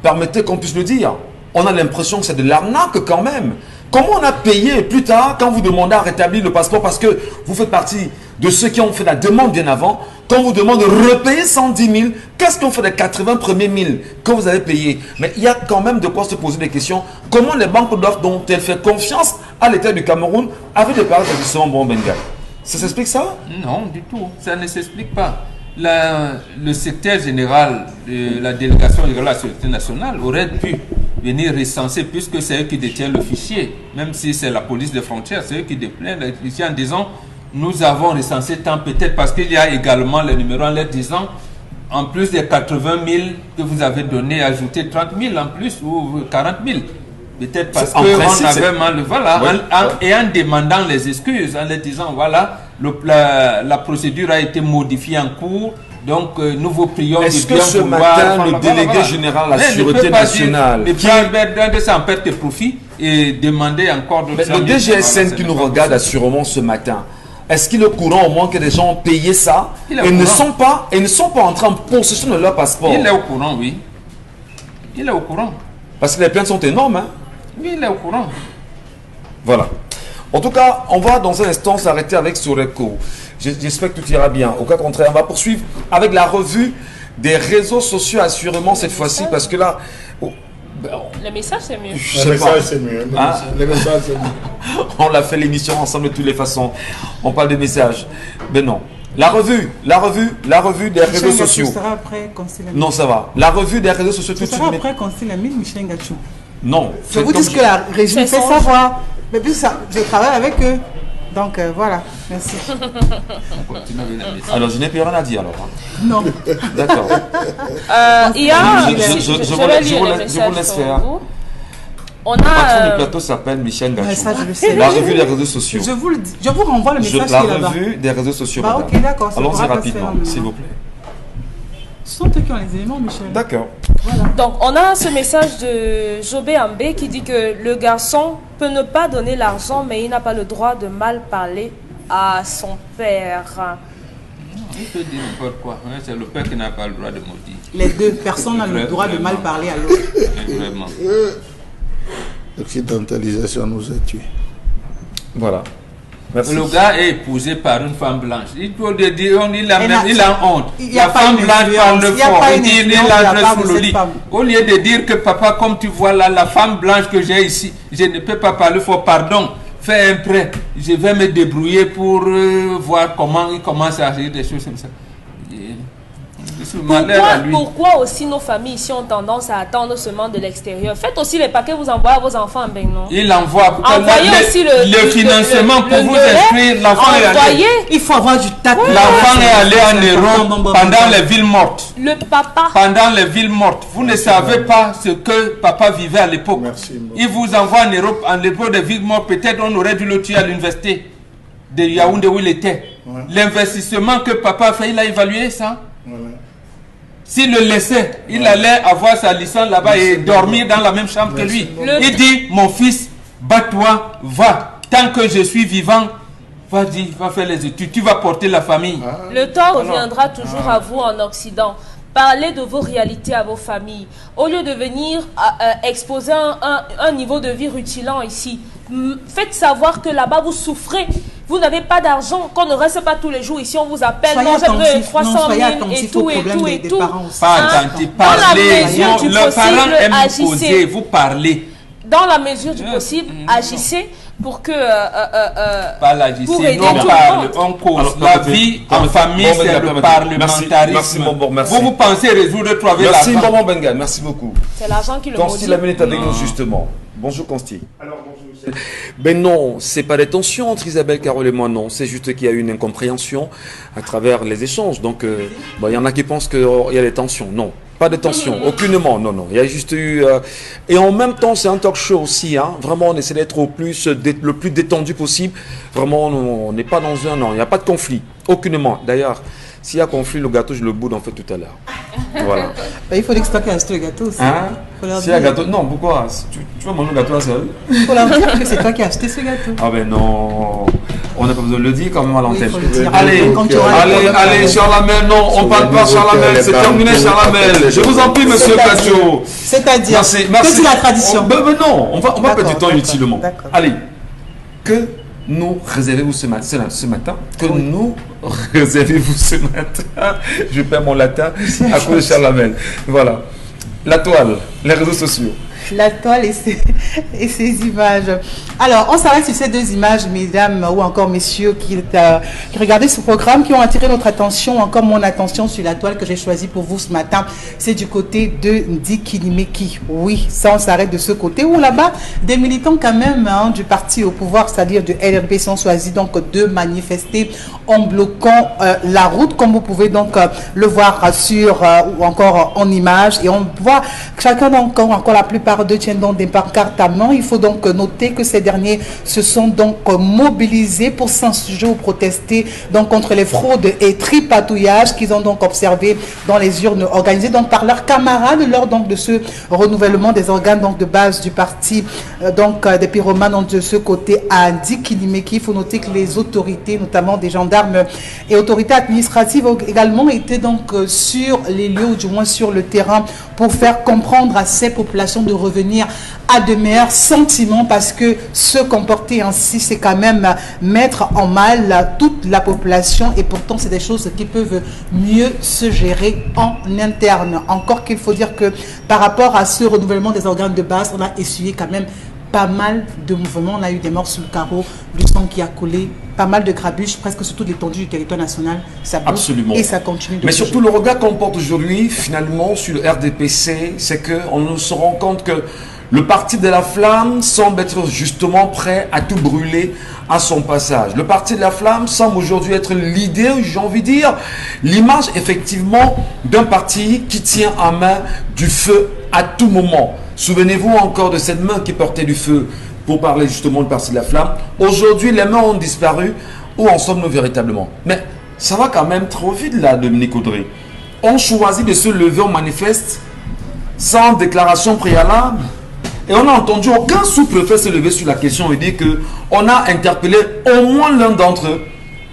permettez qu'on puisse le dire. On a l'impression que c'est de l'arnaque quand même. Comment on a payé plus tard quand vous demandez à rétablir le passeport parce que vous faites partie de ceux qui ont fait la demande bien avant, quand on vous demande de repayer 110 000, qu'est-ce qu'on fait des 80 premiers 1000 que vous avez payé? Mais il y a quand même de quoi se poser des questions. Comment les banques d'offres dont elles fait confiance à l'État du Cameroun avaient des paris d'établissement bon Bengal? Ça s'explique ça? Non, du tout. Ça ne s'explique pas. Le secrétaire général de la délégation générale de la Sécurité nationale aurait pu venir recenser, puisque c'est eux qui détiennent le fichier, même si c'est la police des frontières, c'est eux qui détiennent le fichier en disant nous avons recensé tant, peut-être parce qu'il y a également les numéros en leur disant en plus des 80 000 que vous avez donné, ajouter 30 000 en plus ou 40 000. Peut-être parce qu'on avait mal, voilà, et en demandant les excuses, en leur disant, voilà, la procédure a été modifiée en cours, donc nous vous prions de bien vouloir... Est-ce que ce matin, le délégué général de la Sûreté nationale... Ne pas de ça en perte de profit et demander encore d'autres... Le DGSN qui nous regarde assurément ce matin, est-ce qu'il est au courant au moins que des gens ont payé ça et ne sont pas entrés en possession de leur passeport? Il est au courant, oui. Il est au courant. Parce que les plaintes sont énormes, hein? Oui, il est au courant. Voilà. En tout cas, on va dans un instant s'arrêter avec Soreco. J'espère que tout ira bien. Au cas contraire, on va poursuivre avec la revue des réseaux sociaux, assurément cette fois-ci, parce que là... Le message, c'est mieux. Le message, c'est mieux. Le message, c'est mieux. On l'a fait l'émission ensemble de toutes les façons. On parle des messages. Mais non. La revue des réseaux sociaux. Ça sera après Constille Lamine. Non, ça va. La revue des réseaux sociaux. Ça sera après Constille Lamine, Michel Ngachou. Non. Je vous dis ce que la régie fait savoir. Mais puis ça, je travaille avec eux. Donc voilà, merci. Alors je n'ai plus rien à dire alors. Non. D'accord. Il y a... Je vous laisse faire. On Le patron a... du plateau s'appelle Michel Gachou. Ça, je le sais. La revue des réseaux sociaux. Je vous le dis. Je vous renvoie le message qui est là-bas. La revue des réseaux sociaux. Bah, ok, d'accord. Allons-y rapidement, s'il vous plaît. Ce sont eux qui ont les éléments, Michel. D'accord. Voilà. Donc, on a ce message de Jobé Ambé qui dit que le garçon peut ne pas donner l'argent, mais il n'a pas le droit de mal parler à son père. Il peut dire n'importe quoi. C'est le père qui n'a pas le droit de maudire. Les deux personnes ont le droit de mal parler à l'autre. Vraiment. L'occidentalisation nous a tués. Voilà. Merci. Le gars est épousé par une femme blanche. Il peut dire, il a honte. La femme blanche parle fort. Il dit, il entre sous le lit. Au lieu de dire que papa, comme tu vois là, la femme blanche que j'ai ici, je ne peux pas parler fort, pardon. Fais un prêt. Je vais me débrouiller pour voir comment il commence à agir des choses comme ça. Pourquoi aussi nos familles ici ont tendance à attendre seulement de l'extérieur? Faites aussi les paquets, vous envoyez à vos enfants, ben non. Il envoie. Envoyez aussi le financement pour vous inscrire. L'enfant est allé. Il faut avoir du tact. L'enfant est allé en Europe pendant les villes mortes. Le papa. Pendant les villes mortes. Vous ne savez pas ce que papa vivait à l'époque. Il vous envoie en Europe, en l'époque des villes mortes. Peut-être on aurait dû le tuer à l'université de Yaoundé où il était. L'investissement que papa a fait, il a évalué ça. S'il le laissait, il allait avoir sa licence là-bas et dormir dans la même chambre que lui. Il dit, mon fils, bats-toi, va. Tant que je suis vivant, vas-y, va faire les études. Tu vas porter la famille. Le temps reviendra toujours à vous en Occident. Parlez de vos réalités à vos familles. Au lieu de venir exposer un niveau de vie rutilant ici, faites savoir que là-bas vous souffrez. Vous n'avez pas d'argent, qu'on ne reste pas tous les jours ici, on vous appelle, non, j'ai besoin de 300 000 et tout, et tout, et tout. Pas attentif, parlez. Le parent aime poser, vous parlez. Dans la mesure du possible, agissez pour que... Pas l'agissez, non, parle, on cause. La vie en famille, c'est le parlementarisme. Merci, bon, merci. Vous pensez résoudre, trouver l'argent. l'argent. Merci, Maman Benga, merci beaucoup. C'est l'argent qui le maudit. Consti Lamine est avec nous, justement. Bonjour, Consti. Alors, bonjour. Ben non, c'est pas des tensions entre Isabelle, Carole et moi, non. C'est juste qu'il y a eu une incompréhension à travers les échanges. Donc, il y en a qui pensent qu'il y a des tensions. Non, pas de tensions, aucunement. Non, non. Il y a juste eu... Et en même temps, c'est un talk show aussi. Hein. Vraiment, on essaie d'être le plus détendu possible. Vraiment, on n'est pas dans un... Non, il n'y a pas de conflit. Aucunement. D'ailleurs, s'il y a conflit, le gâteau, je le boude en fait tout à l'heure. Voilà. Il faut dire que c'est toi qui as acheté le gâteau aussi. Hein? Si y a gâteau... Non, pourquoi? Tu vas manger le gâteau là seul? Il faut leur dire que c'est toi qui as acheté ce gâteau. Ah ben non, on n'a pas besoin de le dire quand même à l'antenne. Oui, allez, Charlamel, non, on ne parle pas Charlamel, c'est terminé Charlamel. Je vous en prie, monsieur Kacho. C'est-à-dire, merci. Que c'est la tradition. Ben non, on va perdre du temps inutilement. Allez, que nous réservez-vous ce matin? Que nous réservez-vous ce matin? Je perds mon latin à cause de Charlamel. Voilà. La toile, les réseaux sociaux. La toile et ses images. Alors, on s'arrête sur ces deux images, mesdames ou encore messieurs qui regardaient ce programme, qui ont attiré notre attention, encore mon attention sur la toile que j'ai choisie pour vous ce matin. C'est du côté de Ndikinimeki. Oui, ça, on s'arrête de ce côté. Où là-bas, des militants quand même du parti au pouvoir, c'est-à-dire du LRP, sont choisis donc de manifester en bloquant la route, comme vous pouvez donc le voir sur ou encore en image. Et on voit que chacun encore la plupart d'eux tiennent donc des pancartes à main. Il faut donc noter que ces derniers se sont donc mobilisés pour s'insurger ou protester donc contre les fraudes et tripatouillages qu'ils ont donc observés dans les urnes organisées donc par leurs camarades lors donc de ce renouvellement des organes donc de base du parti donc des pyromanes donc, de ce côté à Ndikilimeki. Il faut noter que les autorités, notamment des gendarmes et autorités administratives, ont également été donc sur les lieux ou du moins sur le terrain pour faire comprendre à ces populations de revenir à de meilleurs sentiments, parce que se comporter ainsi, c'est quand même mettre en mal toute la population, et pourtant c'est des choses qui peuvent mieux se gérer en interne. Encore qu'il faut dire que par rapport à ce renouvellement des organes de base, on a essuyé quand même pas mal de mouvements. On a eu des morts sur le carreau, du sang qui a coulé, pas mal de grabuges, presque sur toute l'étendue du territoire national. Ça bouge. Absolument. Et ça continue. Mais surtout, le regard qu'on porte aujourd'hui, finalement, sur le RDPC, c'est qu'on se rend compte que le parti de la Flamme semble être justement prêt à tout brûler à son passage. Le parti de la Flamme semble aujourd'hui être l'idée, j'ai envie de dire, l'image effectivement d'un parti qui tient en main du feu à tout moment. Souvenez-vous encore de cette main qui portait du feu pour parler justement du parti de la Flamme. Aujourd'hui, les mains ont disparu. Où en sommes-nous véritablement? Mais ça va quand même trop vite là, Dominique Audrey. On choisit de se lever en manifeste sans déclaration préalable. Et on n'a entendu aucun sous-préfet se lever sur la question et dire qu'on a interpellé au moins l'un d'entre eux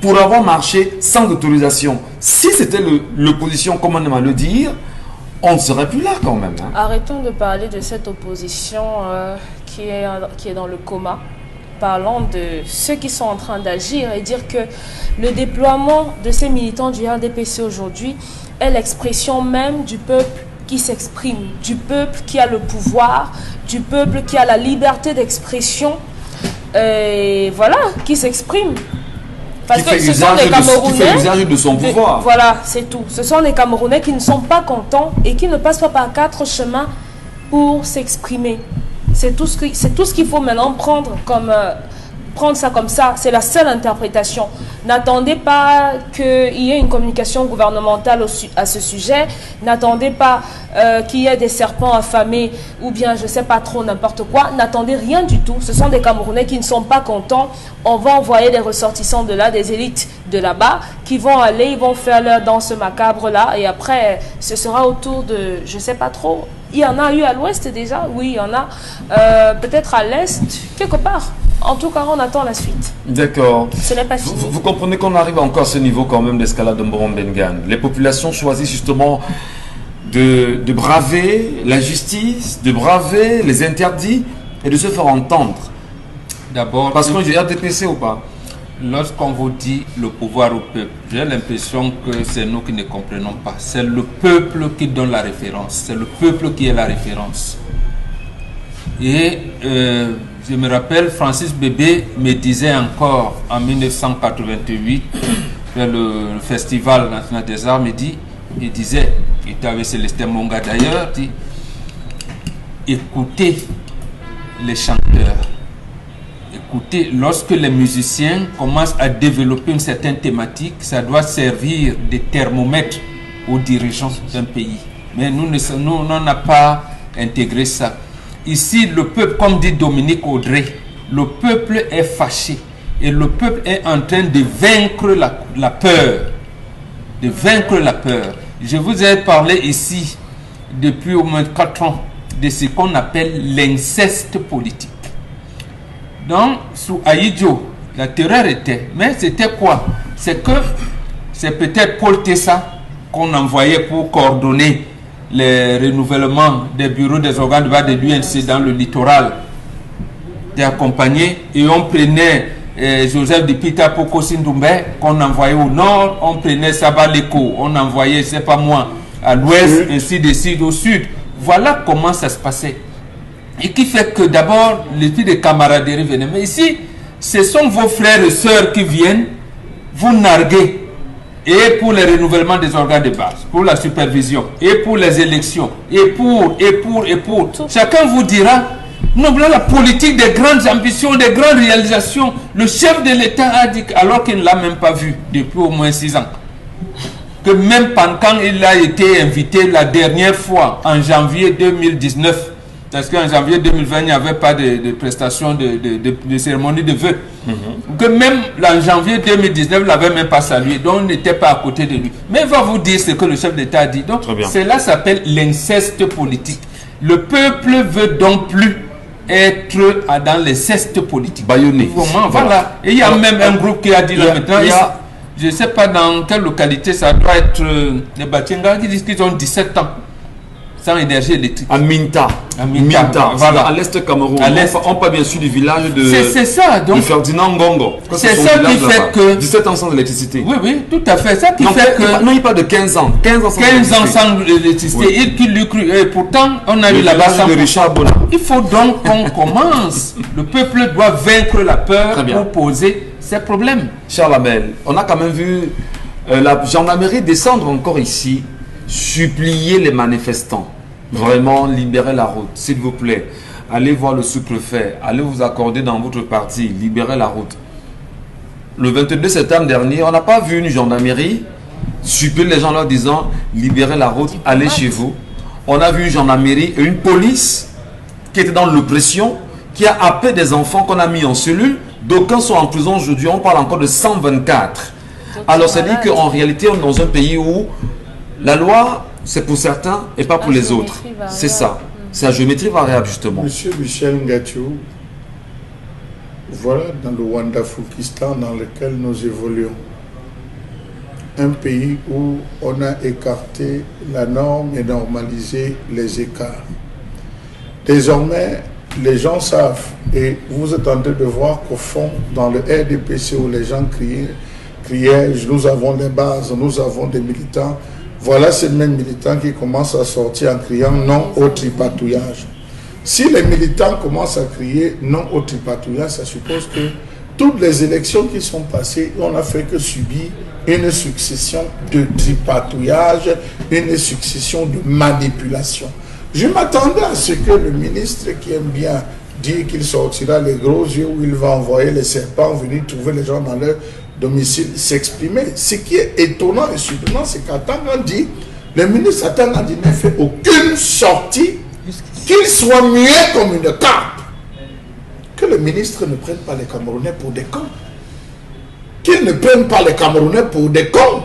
pour avoir marché sans autorisation. Si c'était l'opposition, comme on aime à le dire, on ne serait plus là quand même. Hein. Arrêtons de parler de cette opposition qui est dans le coma. Parlons de ceux qui sont en train d'agir et dire que le déploiement de ces militants du RDPC aujourd'hui est l'expression même du peuple qui s'exprime, du peuple qui a le pouvoir, du peuple qui a la liberté d'expression, et voilà, qui s'exprime. Parce que ce sont des Camerounais qui fait usage de son pouvoir. Voilà, c'est tout. Ce sont des Camerounais qui ne sont pas contents et qui ne passent pas par 4 chemins pour s'exprimer. C'est tout ce qu'il faut maintenant prendre ça comme ça. C'est la seule interprétation. N'attendez pas qu'il y ait une communication gouvernementale à ce sujet. N'attendez pas qu'il y ait des serpents affamés ou bien je ne sais pas trop n'importe quoi. N'attendez rien du tout. Ce sont des Camerounais qui ne sont pas contents. On va envoyer des ressortissants de là, des élites de là-bas qui vont aller, ils vont faire leur danse macabre là et après ce sera autour de je ne sais pas trop. Il y en a eu à l'ouest déjà, oui il y en a. Peut-être à l'est, quelque part. En tout cas, on attend la suite. D'accord. Ce n'est pas fini. Vous comprenez qu'on arrive encore à ce niveau quand même d'escalade de Mboron-Bengan. Les populations choisissent justement de braver la justice, de braver les interdits et de se faire entendre. D'abord, parce qu'on dit RDPC ou pas? Lorsqu'on vous dit le pouvoir au peuple, j'ai l'impression que c'est nous qui ne comprenons pas. C'est le peuple qui donne la référence. C'est le peuple qui est la référence. Et je me rappelle, Francis Bébé me disait encore en 1988, le Festival national des arts, il disait, il était avec Célestin Monga d'ailleurs, dit, écoutez les chanteurs. Écoutez, lorsque les musiciens commencent à développer une certaine thématique, ça doit servir de thermomètre aux dirigeants d'un pays. Mais nous n'avons pas intégré ça. Ici, le peuple, comme dit Dominique Audrey, le peuple est fâché et le peuple est en train de vaincre la peur. De vaincre la peur. Je vous ai parlé ici, depuis au moins 4 ans, de ce qu'on appelle l'inceste politique. Donc, sous Aïdjo, la terreur était. Mais c'était quoi? C'est que c'est peut-être Paul Tessa qu'on envoyait pour coordonner les renouvellements des bureaux des organes de base de l'UNC dans le littoral. D'accompagner et on prenait Joseph Dipita Poko Sindoumbé qu'on envoyait au nord, on prenait Sabaleko, on envoyait, c'est pas moi, à l'ouest, ainsi de suite au sud. Voilà comment ça se passait. Et qui fait que d'abord, l'esprit de camaraderie venait. Mais ici, ce sont vos frères et sœurs qui viennent vous narguer. Et pour le renouvellement des organes de base, pour la supervision, et pour les élections, et pour. Chacun vous dira Non, voilà la politique des grandes ambitions, des grandes réalisations. Le chef de l'État a dit, alors qu'il ne l'a même pas vu depuis au moins 6 ans, que même quand il a été invité la dernière fois, en janvier 2019, parce qu'en janvier 2020, il n'y avait pas de prestation de cérémonie de vœux, que même en janvier 2019, il ne l'avait même pas salué, donc il n'était pas à côté de lui. Mais il va vous dire ce que le chef d'État a dit. Donc, cela s'appelle l'inceste politique. Le peuple veut donc plus être dans l'inceste politique. Baïonné. Voilà. Et il y a même un groupe qui a dit là maintenant, je ne sais pas dans quelle localité ça doit être, les Batienga qui disent qu'ils ont 17 ans sans énergie électrique. À Minta. Voilà. À l'est Cameroun. On parle bien sûr du village de, c'est ça, donc, de Ferdinand Ngongo. C'est ça qui fait que... 17 ans sans électricité. Oui, oui, tout à fait. Ça qui non, fait que... Non, il parle de 15 ans. 15 ans sans électricité. Oui. Il lui cru. Et pourtant, on a eu là-bas sans... Richard Bona. Il faut donc qu'on commence. Le peuple doit vaincre la peur pour poser ses problèmes. Charles Amel, on a quand même vu la gendarmerie descendre encore ici, supplier les manifestants. Vraiment libérer la route, s'il vous plaît. Allez voir le sous-préfet, allez vous accorder dans votre parti, libérer la route. Le 22 septembre dernier, on n'a pas vu une gendarmerie supplier les gens leur disant libérez la route, allez chez vous. On a vu une gendarmerie et une police qui était dans l'oppression, qui a happé des enfants qu'on a mis en cellule. D'aucuns sont en prison aujourd'hui, on parle encore de 124. Alors ça dit qu'en réalité, on est dans un pays où la loi, c'est pour certains et pas pour les autres. C'est ça. C'est la géométrie variable, justement. Monsieur Michel Ngatiou, voilà dans le Wandafukistan dans lequel nous évoluons. Un pays où on a écarté la norme et normalisé les écarts. Désormais, les gens savent, et vous êtes en train de voir qu'au fond, dans le RDPC où les gens criaient, nous avons les bases, nous avons des militants. Voilà ces mêmes militants qui commencent à sortir en criant non au tripatouillage. Si les militants commencent à crier non au tripatouillage, ça suppose que toutes les élections qui sont passées, on n'a fait que subir une succession de tripatouillage, une succession de manipulation. Je m'attendais à ce que le ministre qui aime bien dire qu'il sortira les gros yeux où il va envoyer les serpents venir trouver les gens dans leur domicile s'exprimer. Ce qui est étonnant et surprenant, c'est qu'Atangandi, le ministre Atangandi n'a fait aucune sortie, qu'il soit muet comme une carpe. Que le ministre ne prenne pas les Camerounais pour des cons. Qu'ils ne prennent pas les Camerounais pour des cons.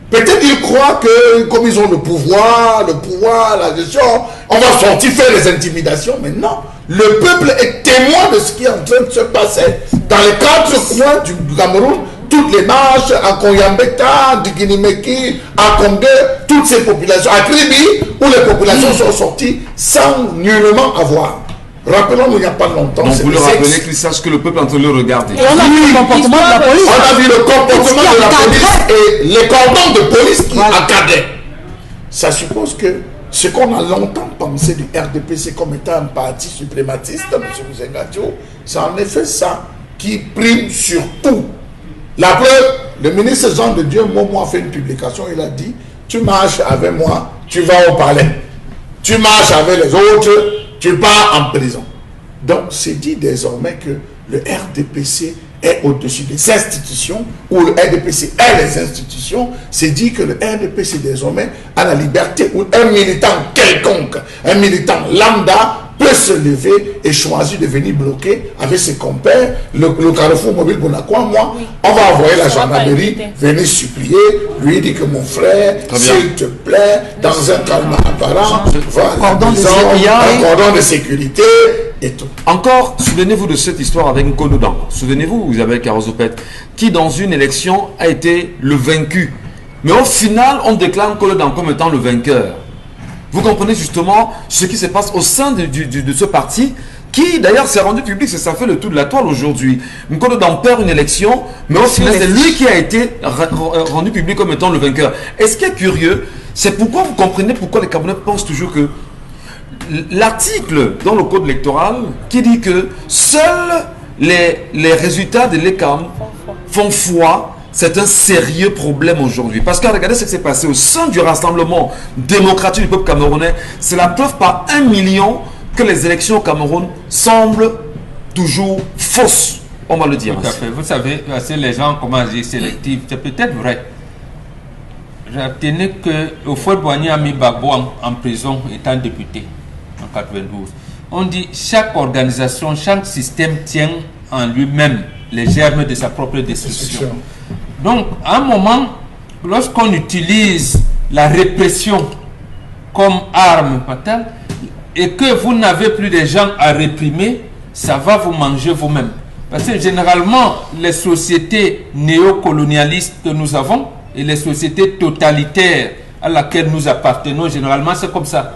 Peut-être qu'ils croient que, comme ils ont le pouvoir, la gestion, on va sortir faire les intimidations, mais non. Le peuple est témoin de ce qui est en train de se passer dans les 4 coins du Cameroun. Toutes les marches, à Koyambeta, à Guinée-Meki, à Kongé, toutes ces populations, à Kribi, où les populations sont sorties sans nullement avoir. Rappelons-nous, il n'y a pas longtemps. Donc vous leur rappelez qu'ils sachent que le peuple est en train de le regarder. Et on a vu le comportement de la police. On a vu le comportement de la police et les cordons de police qui accaдаient. Ça suppose que ce qu'on a longtemps pensé du RDPC comme étant un parti suprématiste, M. Mouzengatio, c'est en effet ça qui prime sur tout. La preuve, le ministre Jean de Dieu Momo a fait une publication, il a dit, tu marches avec moi, tu vas au palais. Tu marches avec les autres, tu pars en prison. Donc, c'est dit désormais que le RDPC est au-dessus des institutions, ou le RDPC est les institutions. C'est dit que le RDPC désormais a la liberté, où un militant quelconque, un militant lambda, peut se lever et choisir de venir bloquer avec ses compères le carrefour mobile Bonacqua. Moi, on va envoyer la gendarmerie venir supplier, lui dire que mon frère, s'il te plaît, dans un calme apparent, un cordon de sécurité et tout. Encore, souvenez-vous de cette histoire avec Nkono Danko. Souvenez-vous, Isabelle Carozopet, qui dans une élection a été le vaincu. Mais au final, on déclare Nkono Danko comme étant le vainqueur. Vous comprenez justement ce qui se passe au sein de ce parti, qui d'ailleurs s'est rendu public, ça fait le tour de la toile aujourd'hui. Nkono Danko perd une élection, mais au final c'est lui qui a été rendu public comme étant le vainqueur. Et ce qui est curieux, c'est pourquoi vous comprenez pourquoi les Camerounais pensent toujours que l'article dans le code électoral qui dit que seuls les résultats de l'ECAM font foi. C'est un sérieux problème aujourd'hui. Parce que regardez ce qui s'est passé au sein du Rassemblement démocratique du peuple camerounais. C'est la preuve par 1 million que les élections au Cameroun semblent toujours fausses. On va le dire. Tout à fait. Vous savez, parce que les gens commencent à dire sélectif, c'est peut-être vrai. Retenez que Houphouët-Boigny a mis Gbagbo en prison étant député en 92. On dit chaque organisation, chaque système tient en lui-même les germes de sa propre destruction. Donc, à un moment, lorsqu'on utilise la répression comme arme fatale et que vous n'avez plus de gens à réprimer, ça va vous manger vous-même. Parce que généralement, les sociétés néocolonialistes que nous avons et les sociétés totalitaires à laquelle nous appartenons, généralement, c'est comme ça.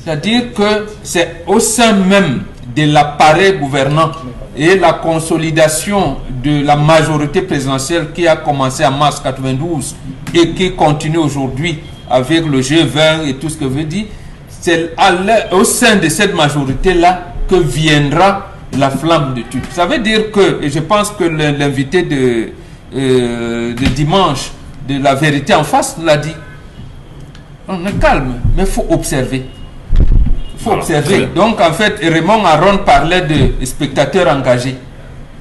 C'est-à-dire que c'est au sein même de l'appareil gouvernant et la consolidation de la majorité présidentielle qui a commencé en mars 92 et qui continue aujourd'hui avec le G20 et tout ce que veut dire, c'est au sein de cette majorité-là que viendra la flamme de tout. Ça veut dire que, et je pense que l'invité de dimanche de La Vérité en face l'a dit, on est calme, mais il faut observer. Il faut observer. Donc en fait, Raymond Aron parlait de spectateurs engagés.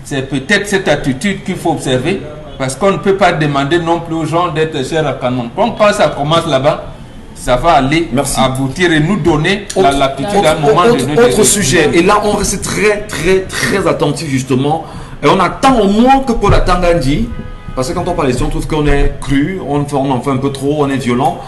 C'est peut-être cette attitude qu'il faut observer, parce qu'on ne peut pas demander non plus aux gens d'être chers à canon. Quand ça commence là-bas, ça va aller aboutir et nous donner l'aptitude à un moment de autre sujet. Et là, on reste très, très, très attentif justement. Et on attend au moins que Paul Atangandi, parce que quand on parle ici, on trouve qu'on est cru, on en fait un peu trop, on est violent,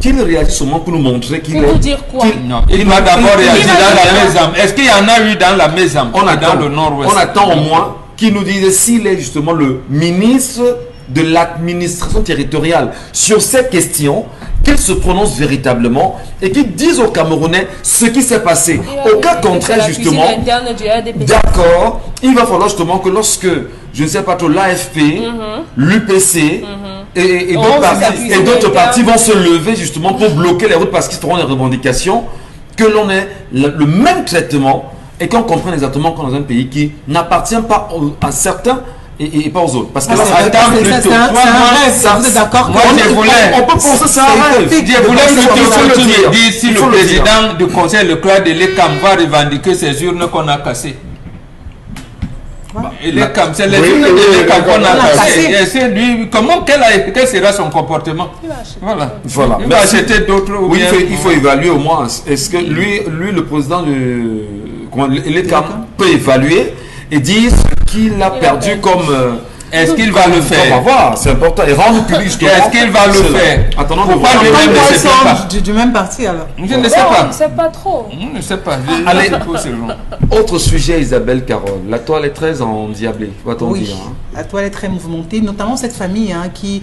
qu'il réagisse au moins pour nous montrer qu'il est... Pour vous dire quoi? Non, il va d'abord réagir dans la Mésame. Est-ce qu'il y en a eu dans la Mésame? On attend, dans le nord-ouest. On attend au moins qu'il nous dise s'il est justement le ministre de l'administration territoriale sur cette question, qu'il se prononce véritablement et qu'il dise aux Camerounais ce qui s'est passé. Au cas contraire, justement, d'accord, il va falloir justement que lorsque, je ne sais pas trop, l'AFP, l'UPC et d'autres partis vont se lever justement pour bloquer les routes parce qu'ils feront des revendications, que l'on ait le même traitement et qu'on comprenne exactement qu'on est dans un pays qui n'appartient pas à certains et pas aux autres. Parce que là, c'est un rêve. Vous êtes d'accord? Moi, on peut penser ça un rêve. Je voulais plutôt me dire si le président du conseil, le clan de l'ECAM, va revendiquer ces urnes qu'on a cassées. Et l'ECAM, c'est les urnes de l'ECAM qu'on a cassées. Et c'est lui, quel sera son comportement? Voilà. Il va acheter d'autres. Oui, il faut évaluer au moins. Est-ce que lui, le président de l'ECAM peut évaluer et dire ce qu'il a perdu comme... Est-ce qu'il va le faire? On va voir, c'est important. Et rendre public justement. Est-ce qu'il va le faire? Attendons de voir. Du même parti alors. Je ne sais pas. Je ne sais pas trop. Je ne sais pas. Allez, autre sujet, Isabelle Carole. La toile est très endiablée, va-t-on dire. La toile est très mouvementée, notamment cette famille qui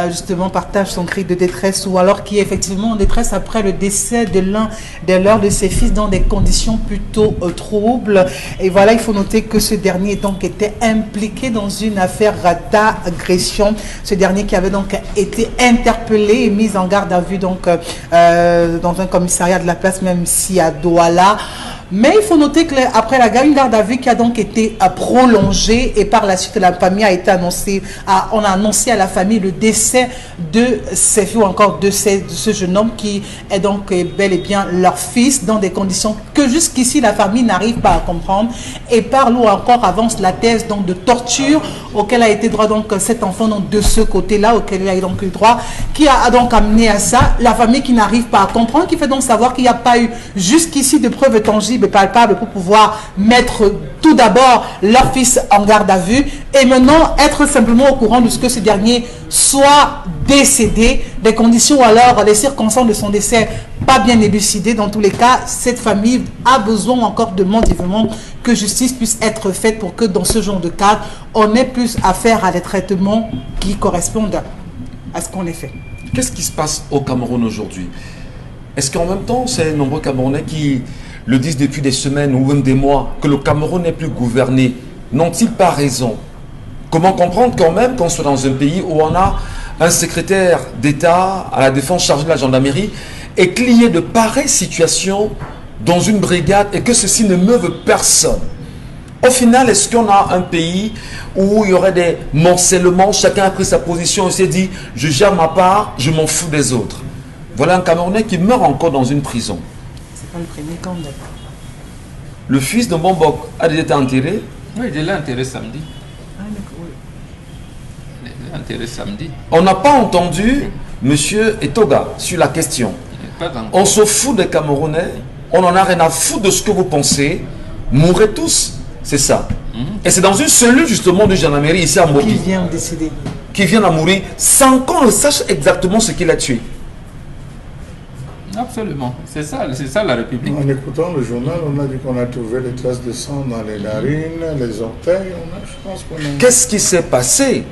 justement partage son cri de détresse ou alors qui est effectivement en détresse après le décès de l'un des leurs de ses fils dans des conditions plutôt troubles. Et voilà, il faut noter que ce dernier donc était impliqué dans une affaire d'agression. Ce dernier qui avait donc été interpellé et mis en garde à vue donc dans un commissariat de la place, même si à Douala. Mais il faut noter qu'après la garde, une garde à vue qui a donc été prolongée et par la suite la famille a été annoncée, on a annoncé à la famille le décès de ses filles ou encore de ce jeune homme qui est donc bel et bien leur fils dans des conditions que jusqu'ici la famille n'arrive pas à comprendre et parle ou encore avance la thèse donc de torture auquel a été droit donc cet enfant donc de ce côté-là auquel il a donc eu droit, qui a donc amené à ça la famille qui n'arrive pas à comprendre, qui fait donc savoir qu'il n'y a pas eu jusqu'ici de preuves tangibles et palpables pour pouvoir mettre tout d'abord leur fils en garde à vue et maintenant être simplement au courant de ce que ce dernier soit décédé, des conditions ou alors les circonstances de son décès pas bien élucidées. Dans tous les cas, cette famille a besoin encore de vivement que justice puisse être faite pour que dans ce genre de cas, on ait plus affaire à des traitements qui correspondent à ce qu'on a fait. Qu'est-ce qui se passe au Cameroun aujourd'hui? Est-ce qu'en même temps, c'est nombreux Camerounais qui le disent depuis des semaines ou même des mois, que le Cameroun n'est plus gouverné? N'ont-ils pas raison? Comment comprendre quand même qu'on soit dans un pays où on a un secrétaire d'État à la défense chargé de la gendarmerie et qu'il y ait de pareilles situations dans une brigade et que ceci ne meuve personne? Au final, est-ce qu'on a un pays où il y aurait des morcellements, chacun a pris sa position et s'est dit « je gère ma part, je m'en fous des autres ». Voilà un Camerounais qui meurt encore dans une prison. C'est pas le premier candidat. le fils de Bombok a déjà été enterré. Oui, je l'ai enterré samedi. Je l'ai enterré samedi. On n'a pas entendu Monsieur Etoga sur la question. Pas encore. On se fout des Camerounais, on en a rien à foutre de ce que vous pensez. Mourrez tous, c'est ça. Et c'est dans une cellule justement de gendarmerie ici à Qui Moki vient décider. qui vient à mourir sans qu'on ne sache exactement ce qu'il a tué. Absolument. C'est ça la République. En écoutant le journal, on a dit qu'on a trouvé les traces de sang dans les narines, les orteils. Je pense qu'on a, Qu'est-ce qui s'est passé?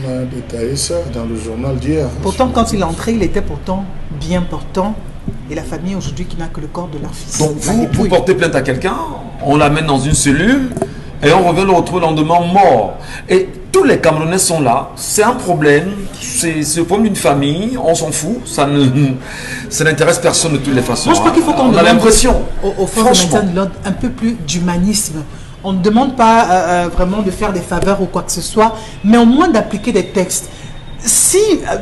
on a détaillé ça dans le journal d'hier. Pourtant, quand il est entré, il était pourtant bien portant. Et la famille aujourd'hui qui n'a que le corps de leur fils. Donc La vous dépouille. portez plainte à quelqu'un, on l'amène dans une cellule et on revient le retrouver le lendemain mort. Et tous les Camerounais sont là, c'est un problème, c'est le problème d'une famille, on s'en fout, ça n'intéresse personne de toutes les façons. Moi, je crois qu'il faut qu'on On a demande l'impression, au forces de franchement. maintien de l'ordre un peu plus d'humanisme. On ne demande pas vraiment de faire des faveurs ou quoi que ce soit, mais au moins d'appliquer des textes. Si,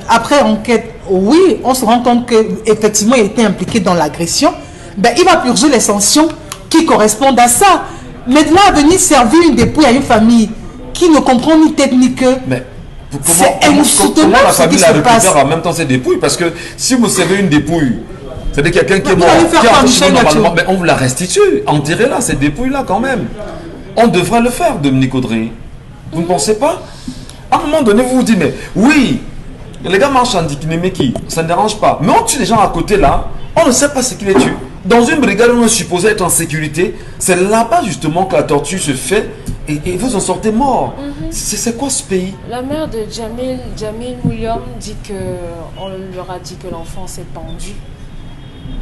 après enquête, oui, on se rend compte qu'effectivement, il a été impliqué dans l'agression, ben, il va purger les sanctions qui correspondent à ça. Maintenant, à venir servir une dépouille à une famille qui ne comprend ni tête ni queue, Mais c'est comment insoutenable la ce famille qui la se passe. récupère en même temps ses dépouilles? Parce que si vous savez une dépouille, c'est-à-dire quelqu'un qui est Vous mort, allez faire qui a quoi, enterré Michel normalement, Mathieu? mais on vous la restitue, enterrez-la, cette dépouille-là quand même. On devrait le faire, Dominique Audrey. Vous ne pensez pas? À un moment donné, vous vous dites, mais oui, les gars marchent en Dikinemeki, ça ne dérange pas. Mais on tue les gens à côté là, on ne sait pas ce qui les tue. Dans une brigade où on est supposé être en sécurité, c'est là-bas justement que la torture se fait et vous en sortez mort. C'est quoi ce pays? La mère de Jamil Mouliam dit qu'on leur a dit que l'enfant s'est pendu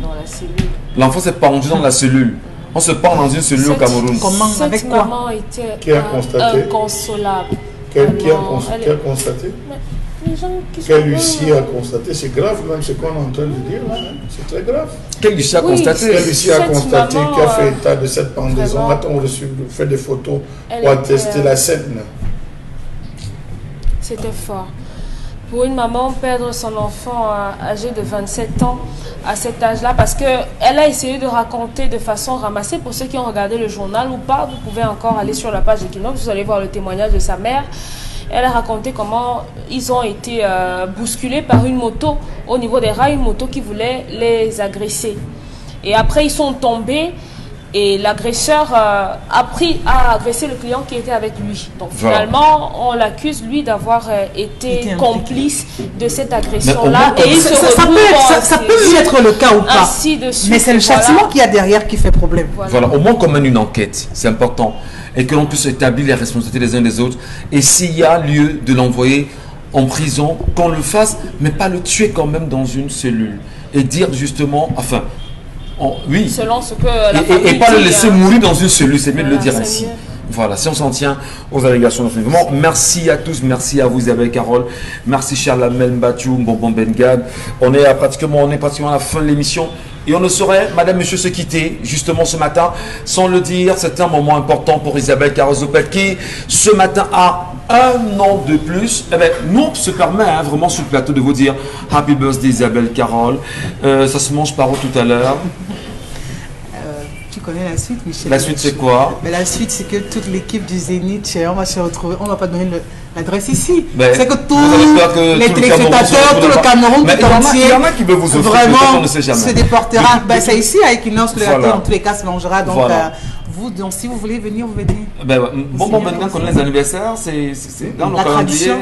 dans la cellule. L'enfant s'est pendu dans la cellule. On se pend dans une cellule au Cameroun. Comment? Cette Avec quoi? maman était Qui a constaté? inconsolable. Qui a Vraiment, qui a constaté? les gens qui sont Quel huissier a constaté? C'est grave même ce qu'on est en train de dire là. Hein. C'est très grave. Quel huissier a Oui, constaté? Quel huissier a Cette constaté, maman, qui a fait état de cette pendaison? vraiment, A-t-on reçu, fait des photos elle pour était, attester la scène? C'était fort. Pour une maman, perdre son enfant âgé de 27 ans à cet âge-là, parce qu'elle a essayé de raconter de façon ramassée, pour ceux qui ont regardé le journal ou pas, vous pouvez encore aller sur la page d'Equinox, vous allez voir le témoignage de sa mère. Elle a raconté comment ils ont été bousculés par une moto au niveau des rails, une moto qui voulait les agresser. Et après, ils sont tombés et l'agresseur a agressé le client qui était avec lui. Donc Voilà. finalement, on l'accuse, lui, d'avoir été Été impliqué. complice de cette Mais agression-là. au moins, Et il Ça, se ça retrouve ça peut être le cas ou pas. ainsi de suite. Mais c'est le Voilà. châtiment qu'il y a derrière qui fait problème. Voilà, au moins qu'on mène une enquête, c'est important. Et que l'on puisse établir les responsabilités les uns des autres. Et s'il y a lieu de l'envoyer en prison, qu'on le fasse, mais pas le tuer quand même dans une cellule. Et dire justement, enfin, oui. Selon ce que la Et famille pas le dit, laisser hein. mourir dans une cellule, c'est mieux de le Voilà, dire c'est ainsi. mieux. Voilà, si on s'en tient aux allégations d'enfermement. Merci à tous, merci à vous Isabelle Carole, merci Charles Amel Mbatiou, Bonbon Bengad. On est pratiquement à la fin de l'émission et on ne saurait, madame, monsieur, se quitter justement ce matin sans le dire. C'est un moment important pour Isabelle Carole Zopet qui ce matin a un an de plus. Eh bien, nous on se permet vraiment sur le plateau de vous dire Happy Birthday Isabelle Carole. Ça se mange par où tout à l'heure? Tu connais la suite, Michel? La suite c'est quoi? Mais la suite, c'est que toute l'équipe du Zénith, on va se retrouver, on ne va pas donner l'adresse ici. Mais C'est que tous vous avez peur que les tout le Cameroun téléspectateurs, se tout le retrouve Cameroun Mais tout il entier, y en a qui veulent vous offrir, vraiment peut-être, on ne sait jamais. se déportera. Ben, c'est ici à Equinox, le Voilà. gâteau, dans tous les cas, se mangera. Donc, Voilà. vous, donc, si vous voulez venir, vous venez. Ben, bon, maintenant qu'on a les anniversaires, c'est dans le La calendrier. tradition.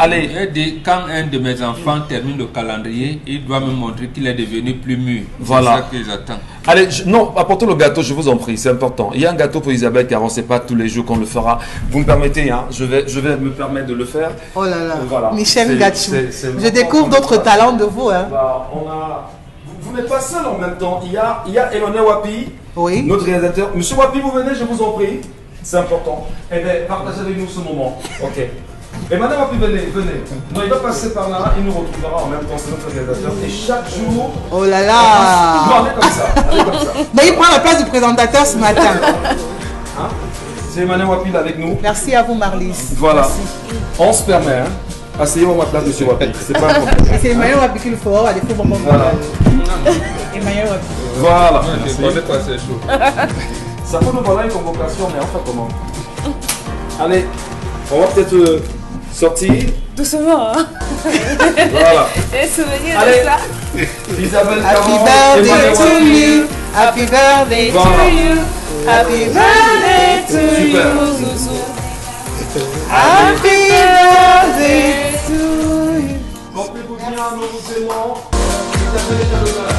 Allez, Elle dit, quand un de mes enfants termine le calendrier, il doit me montrer qu'il est devenu plus mûr. Voilà. C'est ça que j'attends. allez, non, apportez le gâteau, je vous en prie, c'est important. Il y a un gâteau pour Isabelle, car on ne sait pas tous les jours qu'on le fera. Vous me permettez, hein, je vais me permettre de le faire. Oh là là, Voilà. Michel C'est- Gachou. c'est Je vraiment découvre d'autres comme ça. talents de vous. Hein. Bah, vous n'êtes pas seul en même temps. Il y a Emmanuel Wapi, Oui. notre réalisateur. Monsieur Wapi, vous venez, je vous en prie. C'est important. Eh bien, partagez avec nous ce moment. Ok. Emmanuel Wapi, venez. Non, il va passer par là, il nous retrouvera en même temps, c'est notre réalisateur. Et chaque jour. Oh là Non, là. on est comme ça. On est comme ça. Ben, il prend la place du présentateur ce matin. Hein? C'est Emmanuel Wapi là avec nous. Merci à vous, Marlise. Voilà. Merci. On se permet, hein. Asseyez-moi à ma place, monsieur Wapi. C'est pas un problème. C'est Emmanuel Wapi qu'il faut avoir des faux bonbons. Voilà. Emmanuel Wapi. Voilà. Je connais pas ces choses. Ça peut nous voilà une convocation, mais enfin comment? Allez, on va peut-être sortir. Doucement, hein. Voilà. Et souvenir Allez. de ça. Isabelle Happy Caron, birthday Emmanuel to Wapi. you. Happy birthday Voilà. to you. Happy birthday to Super. you. Zouzou. Happy birthday to you. Portez-vous bien, nous vous aimons. Isabelle est à l'honneur.